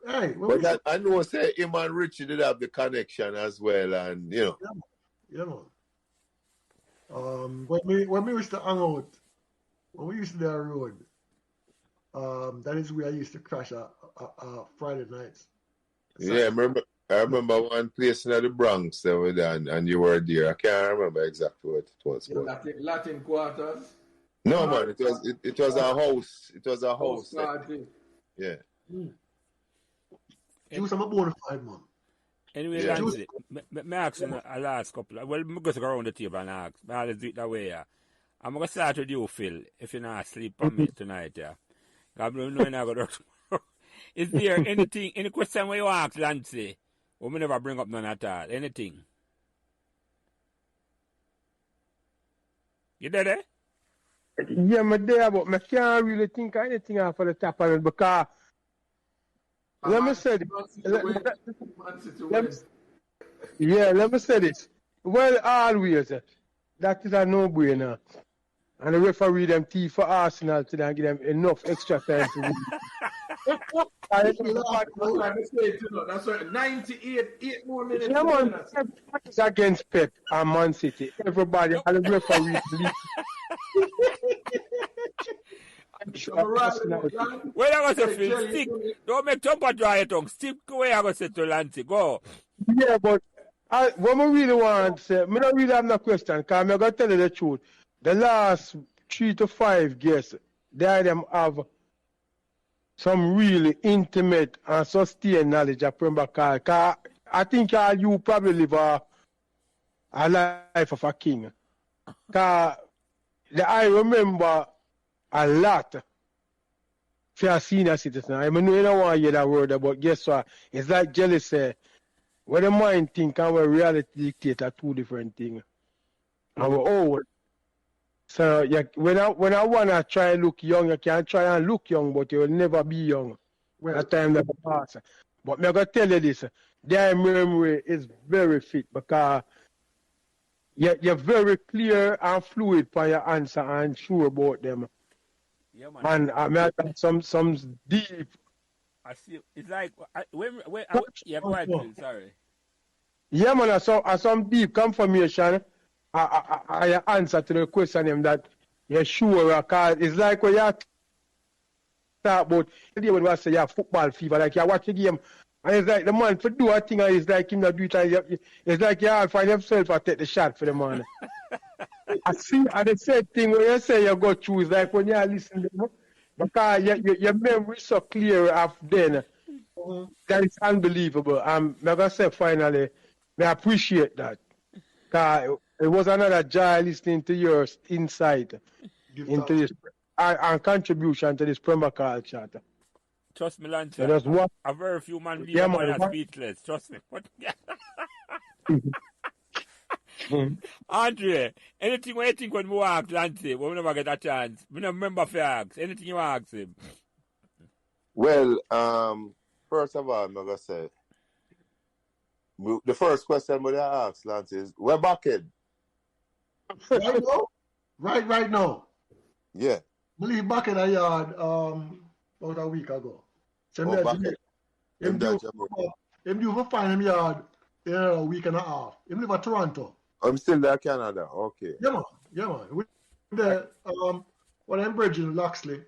Hey, but I know say him and Richie did have the connection as well, and Yeah, man. When we used to hang out, when we used to do a road, that is where I used to crash Friday nights. Yeah, I remember one place in the Bronx over there, and you were there. I can't remember exactly what it was. Latin quarters. No, man, it was a house. It was a house. Yeah. Juice, I'm a bona fide, man. Anyway, Lancey, me ask you a last couple. Well, I'm going to go around the table and ask. I'll do it that way, yeah. I'm going to start with you, Phil, if you're not asleep on me tonight, yeah. I'm not going to go tomorrow. Is there any question where you ask, Lancey? We may never bring up none at all. Anything? You there? Yeah, I'm there, but I can't really think of anything off of the top of it because let me say this. Man City win. Man City win. Let me say this. Well, always, that is a no-brainer. And the referee them teeth for Arsenal today and give them enough extra time to win. That's right. 98, 8 more minutes. Yeah, man, it's against Pep and Man City. Everybody and the referee Where I was a Phil, stick. Don't make Tompa dry your tongue. Stick where I was to Lancey. Go. Yeah, but what I really want to say, I don't really have no question, because I'm going to tell you the truth. The last 3 to 5 guests, they them have some really intimate and sustained knowledge of Pembroke Hall. Because I think you probably live a life of a king. Because I remember a lot for a senior citizen. I mean, you don't want to hear that word, but guess what? It's like Jelly said, what the mind think and what reality dictate are two different things. And we're old. So when I want to try and look young, you can try and look young, but you will never be young. Well, that time never pass. But I'm going to tell you this, their memory is very fit because you're very clear and fluid for your answer and sure about them. Yeah, man. And I mean, some deep. I see. It's like yeah, go ahead, Phil, sorry. Yeah, man. I saw some deep confirmation. I answer to the question that you're sure. Cause it's like when you talk about when we say you have football fever, like you watch a game, and it's like the man for do a thing, and it's like him not do it. It's like you find himself and take the shot for the man. I see, and the same thing when you say you go through is like when you listen to them, because your memory is so clear of then that it's unbelievable. I'm gonna say finally, I appreciate that. Because it was another joy listening to your insight into this and contribution to this Pembroke Hall chat. Trust me, Lancey. So a very few man leave yeah, man are speechless. Trust me. Andre, anything what you think when we ask Lancey, when we never get a chance? We never remember if you ask. Anything you ask him? Well, first of all, I'm going to say, the first question that I asked, Lancey, is, where back in? Right now? Right now. Yeah. We leave back in a yard about a week ago. So him do for find him yard in a week and a half. Him live at Toronto. I'm still there, Canada. Okay. Yeah, man. We there, when I'm bridging Loxley,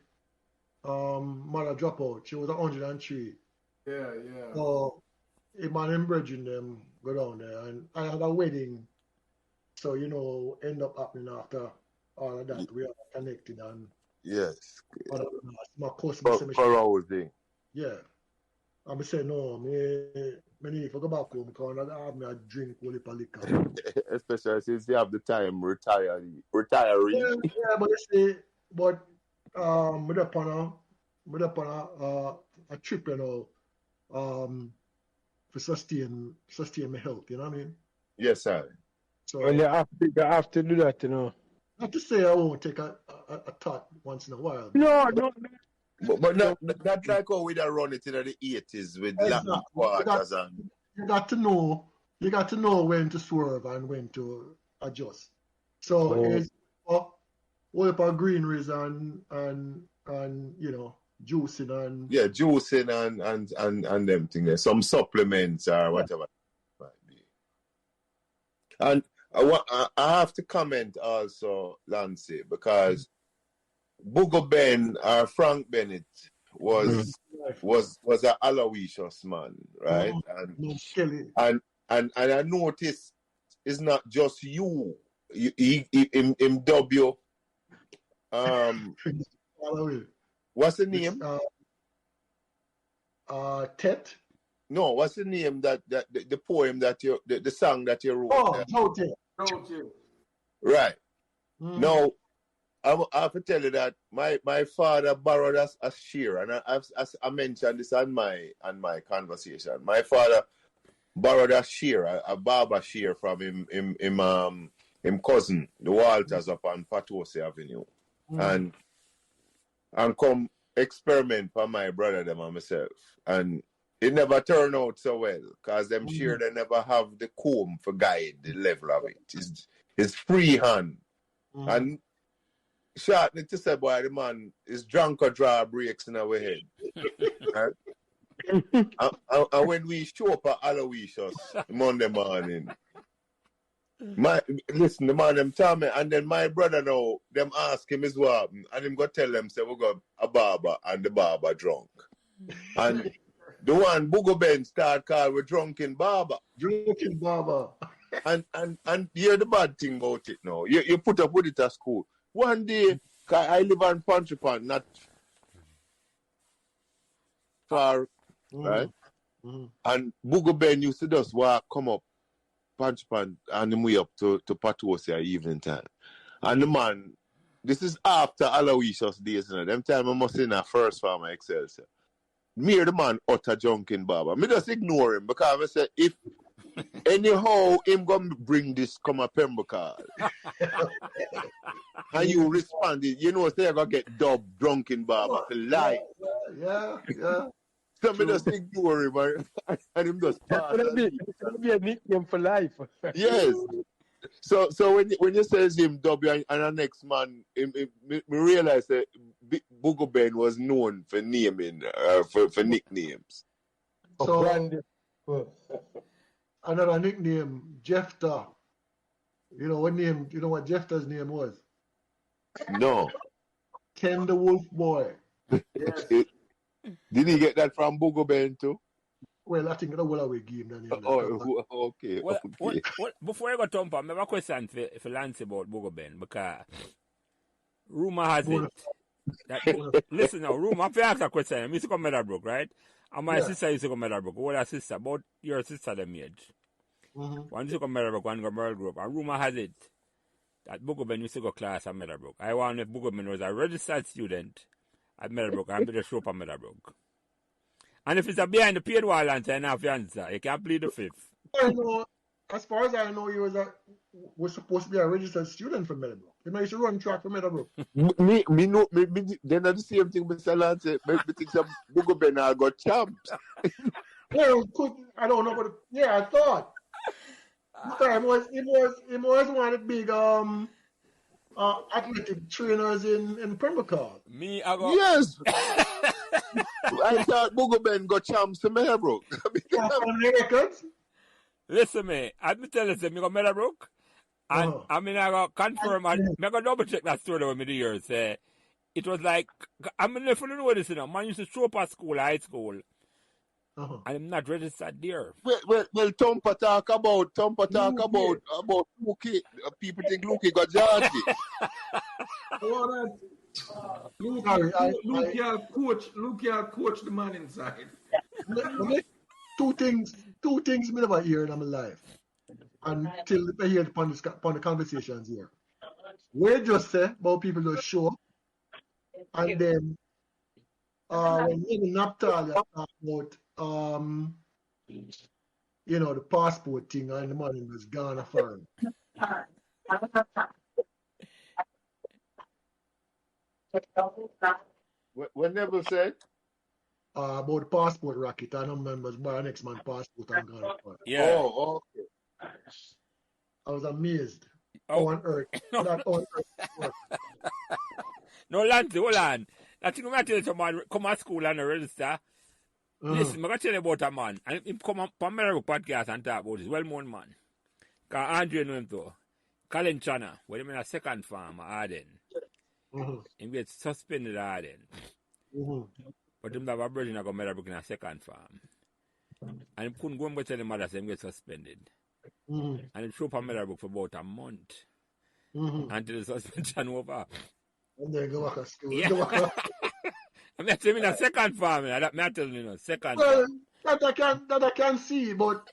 mother drop out. She was 103. Yeah. So him and him bridging them go down there. And I had a wedding. So, end up happening after all of that. We are connected and yes. My cousin housing. Yeah. I'm saying no, me need to go back home because I have me a drink only for liquor. Especially since you have the time retiree. Yeah, but you see, with upon a trip, to sustain my health, you know what I mean? Yes, sir. So well, you have to do that, Not to say I won't take a thought once in a while. No. But not like how we run it in the 80s with Latin quarters and. You got to know when to swerve and when to adjust. So it's all up our greeneries and juicing and juicing and them things. Some supplements or whatever it might be. And I have to comment also, Lancey, because Booger Ben or Frank Bennett was an Aloysius man, right? And I noticed it's not just you. Him W. What's the name? Tet. No, what's the name that the poem that the song that you wrote? Droughty. Right. Now, I have to tell you that my father borrowed us a shear, and I mentioned this on my conversation. My father borrowed a shear, a barber shear from him cousin, the Walters up on Patosi Avenue, and come experiment for my brother them and myself. And it never turned out so well because them sure they never have the comb for guide the level of it. It's freehand. And shortly to say, boy, the man is drunk or draw breaks in our head. Right? and when we show up at Aloysius Monday morning, listen, the man them tell me, and then my brother now, them ask him is what happened, and him go tell them, say, we got a barber, and the barber drunk. And the one Bugo Ben start call we drunken barber. Drunken barber. And hear the bad thing about it now. You put up with it at school. One day, I live on Pontrypan, not far, right? And Bugo Ben used to just walk, come up Pontrypan and the way up to Patosia evening time. And the man, this is after Aloysius days, you know. Them time I must in a first farmer Excel. Sir. Me the man utter drunken barber. Me just ignore him because I say if anyhow him gonna bring this come a Pembroke Hall. And you responded, you know, say I gonna get dubbed drunken barber for life. Yeah. So me just ignore him and him just pass. It'll be a nickname for life. Yes. So when you says him W and the next man, me realize that Bugo Ben was known for naming, for nicknames. So another nickname, Jefta. You know what Jefta's name was? No. Ken the Wolf Boy. Yes. Did he get that from Bugo Ben too? Well, I think that will away game then. Okay. Well, before I go to Tompa, I have a question for Lancey about Bugo Ben because rumor has it that listen now, rumor. I ask a question. I used to come to Meadowbrook, right? And my sister used to come to Meadowbrook. Older sister, about your sister them age. One used to come to Meadowbrook, one go Merle Group. And rumor has it that Bugo Ben used to go class at Meadowbrook. I wonder if Bugo Ben was a registered student at Meadowbrook and be the show up at Meadowbrook. And if it's a behind the paid wall answer, enough answer, you can't plead the fifth. I know, as far as I know, he was supposed to be a registered student for Meadowbrook. He used to run track for Meadowbrook. Me know, they're not the same thing, Mr. Lance. Me think some Bugo Ben got champs. Yeah, I don't know, but yeah, I thought. It was one of the big athletic trainers in Pembroke Hall. Me, I got... Yes. I thought Bugo Ben got champs to Meadowbrook. Records? Listen, me, I've been telling you, I got Meadowbrook. And I mean, I got confirm, I got double check that story with me the years. It was like, I mean, if you don't know this, you know, man used to show up at school, high school. And I'm not registered there. Well, Tompa talk about Luki. People think Luki got Droughty. Luke coach the man inside. Two things me never hear in my life until I hear upon the conversations here. We just say about people just show up, and then when even Naphtali talk about the passport thing, and the money was gone for him. What Neville said? About the passport racket, I don't remember my next man passport and gone for him. Yeah. Oh, okay. I was amazed. How on earth? That on earth. No, Lancey, hold on. I think I'm going to tell you someone come to school and register. Listen, I'm going to tell you about a man. And he come on Pembroke podcast and talk about this. Well-known man. Because Andre knew him too. Colin Chana, when he in a second farm at Arden. He gets suspended at Arden. But him have a brother in a Meadowbrook in a second farm. And he couldn't go and tell the mother say he get suspended. And he showed up at Meadowbrook for about a month. Until the suspension over. And then go back to school. Yeah. I'm not saying in a second farm. I'm not telling you, second farm. That I can see, but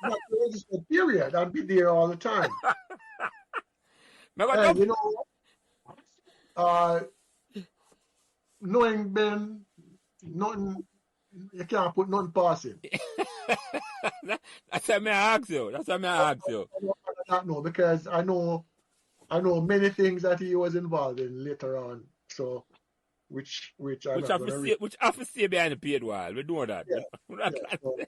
not register period. I'll be there all the time. And, knowing Ben, nothing, you can't put nothing past him. That's what I ask you. I don't know, because I know many things that he was involved in later on. So, which I'm Which not have going to to stay, read. which have to stay behind the paid wall. We know that. Yeah, We're not yeah. Lancey.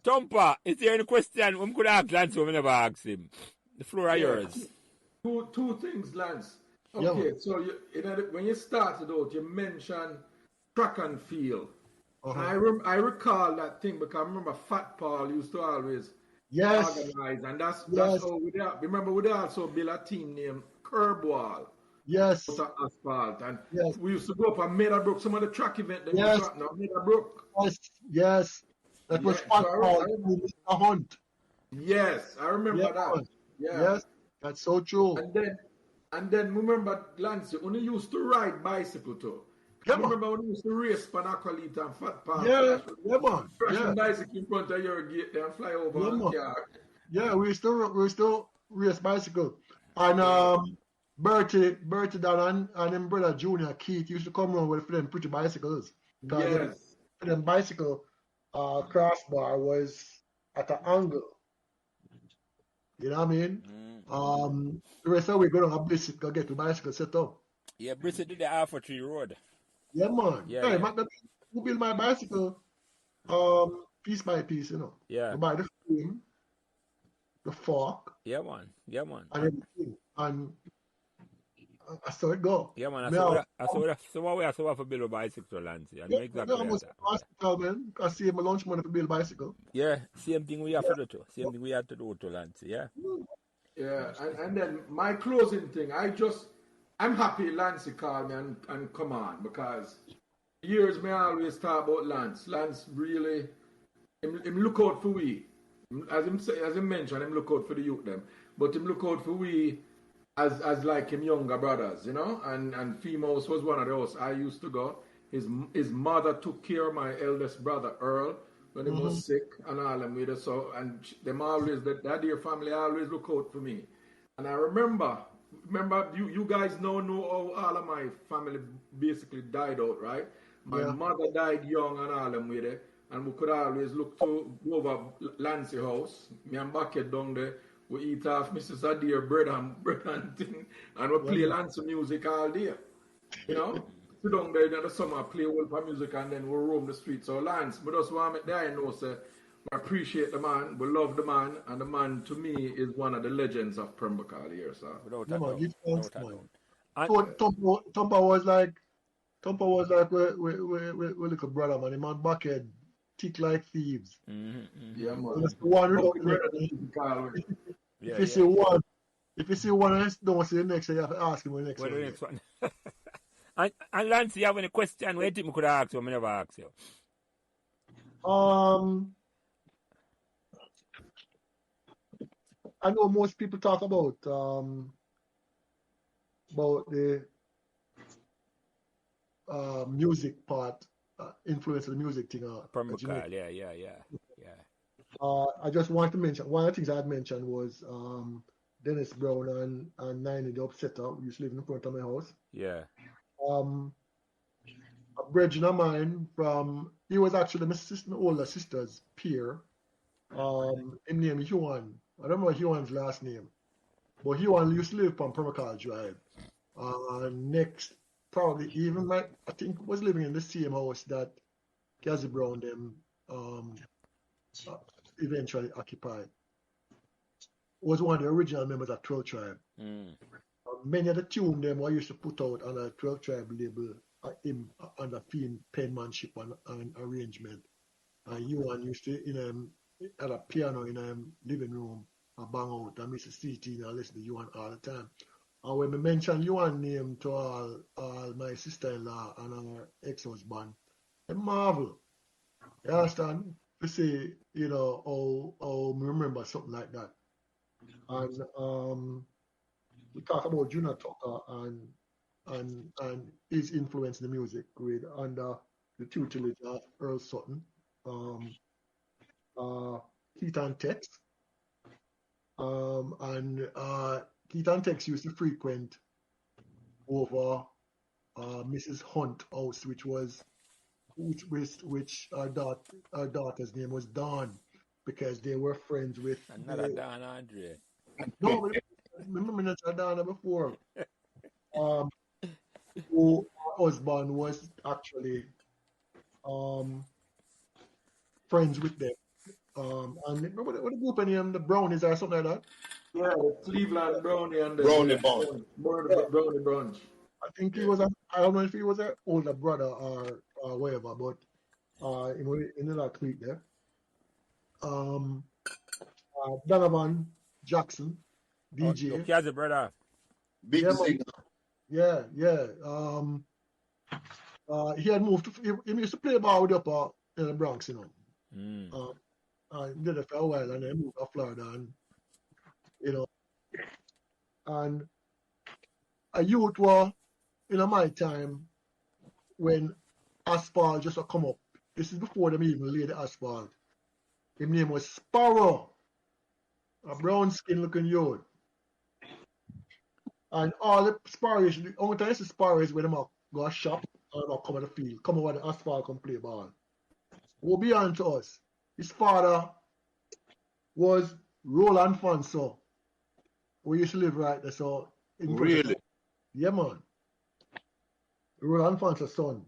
So, Thumper, is there any question we could ask Lancey we never asked him? The floor are Yeah, yours. two things, Lance. yeah, Okay, man. so when you started out, you mentioned track and field. And Uh-huh. I recall that thing because I remember Fat Paul used to always Yes, organize, and that's yes, how we did. Remember, we did also build a team named Curbwall out yes, of asphalt, and yes, we used to go up at Meadowbrook. Some of the track event them used to yes, happen at Meadowbrook. yes, yes. That was Yeah, Fat so Paul through Mr. Hunt. yes, I Yeah, remember that. man. Yeah, Yes, that's so true. and then remember Lancey, when he used to ride bicycle too. I Yeah, man. remember when he used to race Panacolita and Fat Paul Yeah, yeah, man. crashing Yeah, bicycle in front of your gate there and fly over yeah, on man. car. Yeah, we still race bicycle. And Yeah. Bertie Dan and him brother Junior Keith used to come around with them pretty bicycles. Because Yes. them bicycle crossbar was at an angle. You know what I mean? The rest of we go down a Bliss go get the bicycle set up. Yeah, Bristol did the Alpha Tree Road. Yeah, man. Yeah, Hey, yeah. man, who build my bicycle piece by piece, you know. Yeah. You buy the frame, the fork, Yeah, man. Yeah, man. and everything. And I saw it go. Yeah, man. Now, So what we have to build a bicycle, Lancey. I yeah, know exactly I what was that. hospital, man. I see my lunch money to build bicycle. Yeah, same thing we have Yeah. to do too. Same thing we have to do to Lancey, yeah. Yeah. And then my closing thing, I'm happy Lancey called me and come on because years me always talk about Lance. Lance really him look out for we. As him mentioned, him look out for the youth them. But him look out for we as like him younger brothers, you know? And Femos was one of those. I used to go. His mother took care of my eldest brother Earl when he was sick and all them with us. So and them always that dear family always look out for me. And I remember you guys know how all of my family basically died out, right? My Yeah. mother died young and all them with it. And we could always look to go over Lancey house. Me and Bucket down there. We eat off Mrs. Adair bread and thing. And we play Yeah. Lancey music all day. You know? Sit down there in the summer, play old music, and then we roam the streets. So Lance, we just want to make there know, sir, we appreciate the man, we love the man, and the man to me is one of the legends of Pembroke Hall here, sir. Without Yeah, a man. doubt. Give thanks, Without a man. doubt. So Thumper was like we little brother, man. The man bucket, thick like thieves. Yeah, man. And that's the one without Bucket the brother, next. you call it. If you see one, and don't see the next, you have to ask him when the next What one the is. next one? and Lancey, you have any question? Where think we could ask you? I never ask you. I know most people talk about the music part, influence of the music thing at Pembroke Jamaica. Hall, yeah. I just want to mention one of the things I had mentioned was Dennis Brown and Nine the Upsetter used to live in front of my house. Yeah. A brethren of mine he was actually my older sister's peer. Him name Huan. I don't know Huan's last name, but Huan used to live on Pembroke Hall Drive. Next, probably even I think was living in the same house that Cassie Brown them eventually occupied. Was one of the original members of 12 Tribe. Many of the tunes them I used to put out on a 12 Tribe label him under penmanship and arrangement. And Yuan used to had a piano in a living room, a bang out, and Mr. CT and I listen to Yuan all the time. And when we mention Yuan name to all my sister-in-law and her ex-husband, they marvel. You understand? To say, how we remember something like that. And we talk about Junior Tucker and his influence in the music under the tutelage of Earl Sutton, Keith and Tex. And Keith and Tex used to frequent over Mrs. Hunt house, which our daughter's name was Dawn, because they were friends with Another Don Andre. No, remember me not Donna before. who her husband was actually friends with them. And remember what the group name, the Brownies or something like that? Yeah, the Cleveland Brownie and the Brownie Bunch. Brownie Bunch. I think he was I don't know if he was an older brother or whatever, but in that clique there. Donovan Jackson, DJ. Okay, as a brother. Big Yeah, Zig. Yeah. He had moved to, he used to play ball with up in the Bronx, you know. He did it for a while and then moved to Florida and, you know, and a youth were, my time when asphalt just come up. This is before them even laid the asphalt. His name was Sparrow, a brown skin looking youth. And all the Sparrows, the only time I see Sparrows when them go a shop or come at the field, come over the asphalt and play ball. Will be on to us. His father was Roland Fonso, who used to live right there. So Really? Yeah, man. Roland Fonso's son.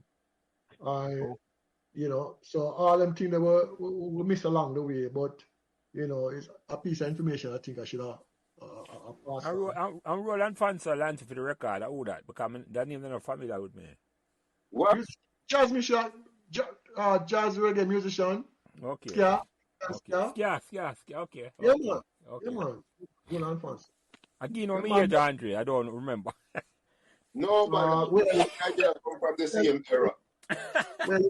So all them things that we missed along the way, but it's a piece of information I think I should have passed on. I'm Roland Fancy Lancey for the record. I owe that because that name is not familiar with me. What? Jazz musician, jazz reggae musician. Okay. Ska. Okay. Yeah, man. Okay. Yeah, man. Roland Fonso. Again, I'm here, Andre. I don't remember. No, but I come from the same era. Well,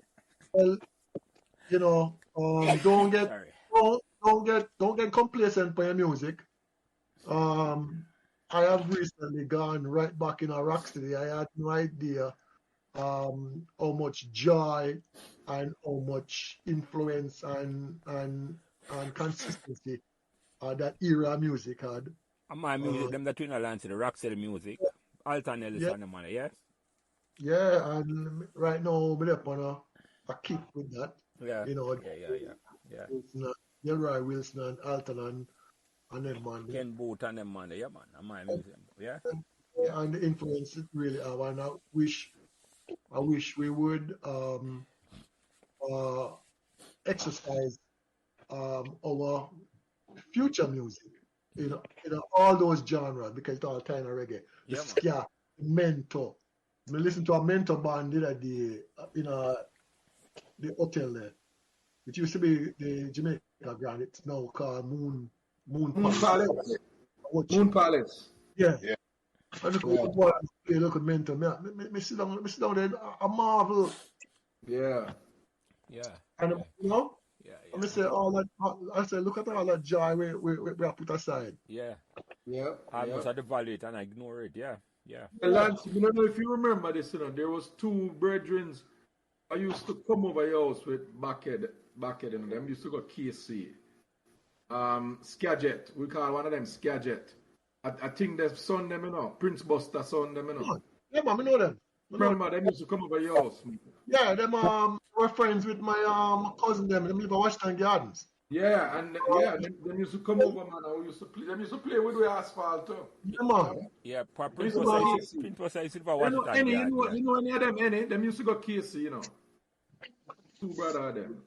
don't get complacent by your music. I have recently gone right back in Rock City. I had no idea how much joy and how much influence and consistency that era of music had. And my music, them that we not Lancey, the Rock City music. Alton Ellis and the money, yeah? Yeah, and right now we're up on a kick with that. Yeah. Yeah. Delroy Wilson and Alton and them man. Ken Boot and them man, yeah, man. And my music, yeah? Yeah, and the influence it really have. And I wish we would exercise our future music. All those genres, because it's all kind of reggae. The ska, Mentor. I listened to a Mentor band the other day, the hotel there. It used to be the Jamaica brand. It's now called Moon Palace. Moon Palace. Yeah. I look at the boy play, look at Mentor. Me sit down there, a marvel. Yeah. And Yeah. I say all that. I say, look at all that joy we have put aside. Yeah. Yeah. I must have devalued it and I ignore it. Yeah. Lance, I don't know if you remember this. There was two brethren. I used to come over your house with Backhead, and them used to go KC. Skagit. We call one of them Skagit. I think there's son them, Prince Buster son them, Yeah, man, I know them. Remember, them used to come over your house. Yeah, them were friends with my cousin them. Them live in Washington Gardens. Yeah, and them used to come over, man. And we used to play. Them used to play with the asphalt too. Yeah, man. Yeah, Prince Buster used to go Washington. You know any of them, them used to go KC, Two brothers of them.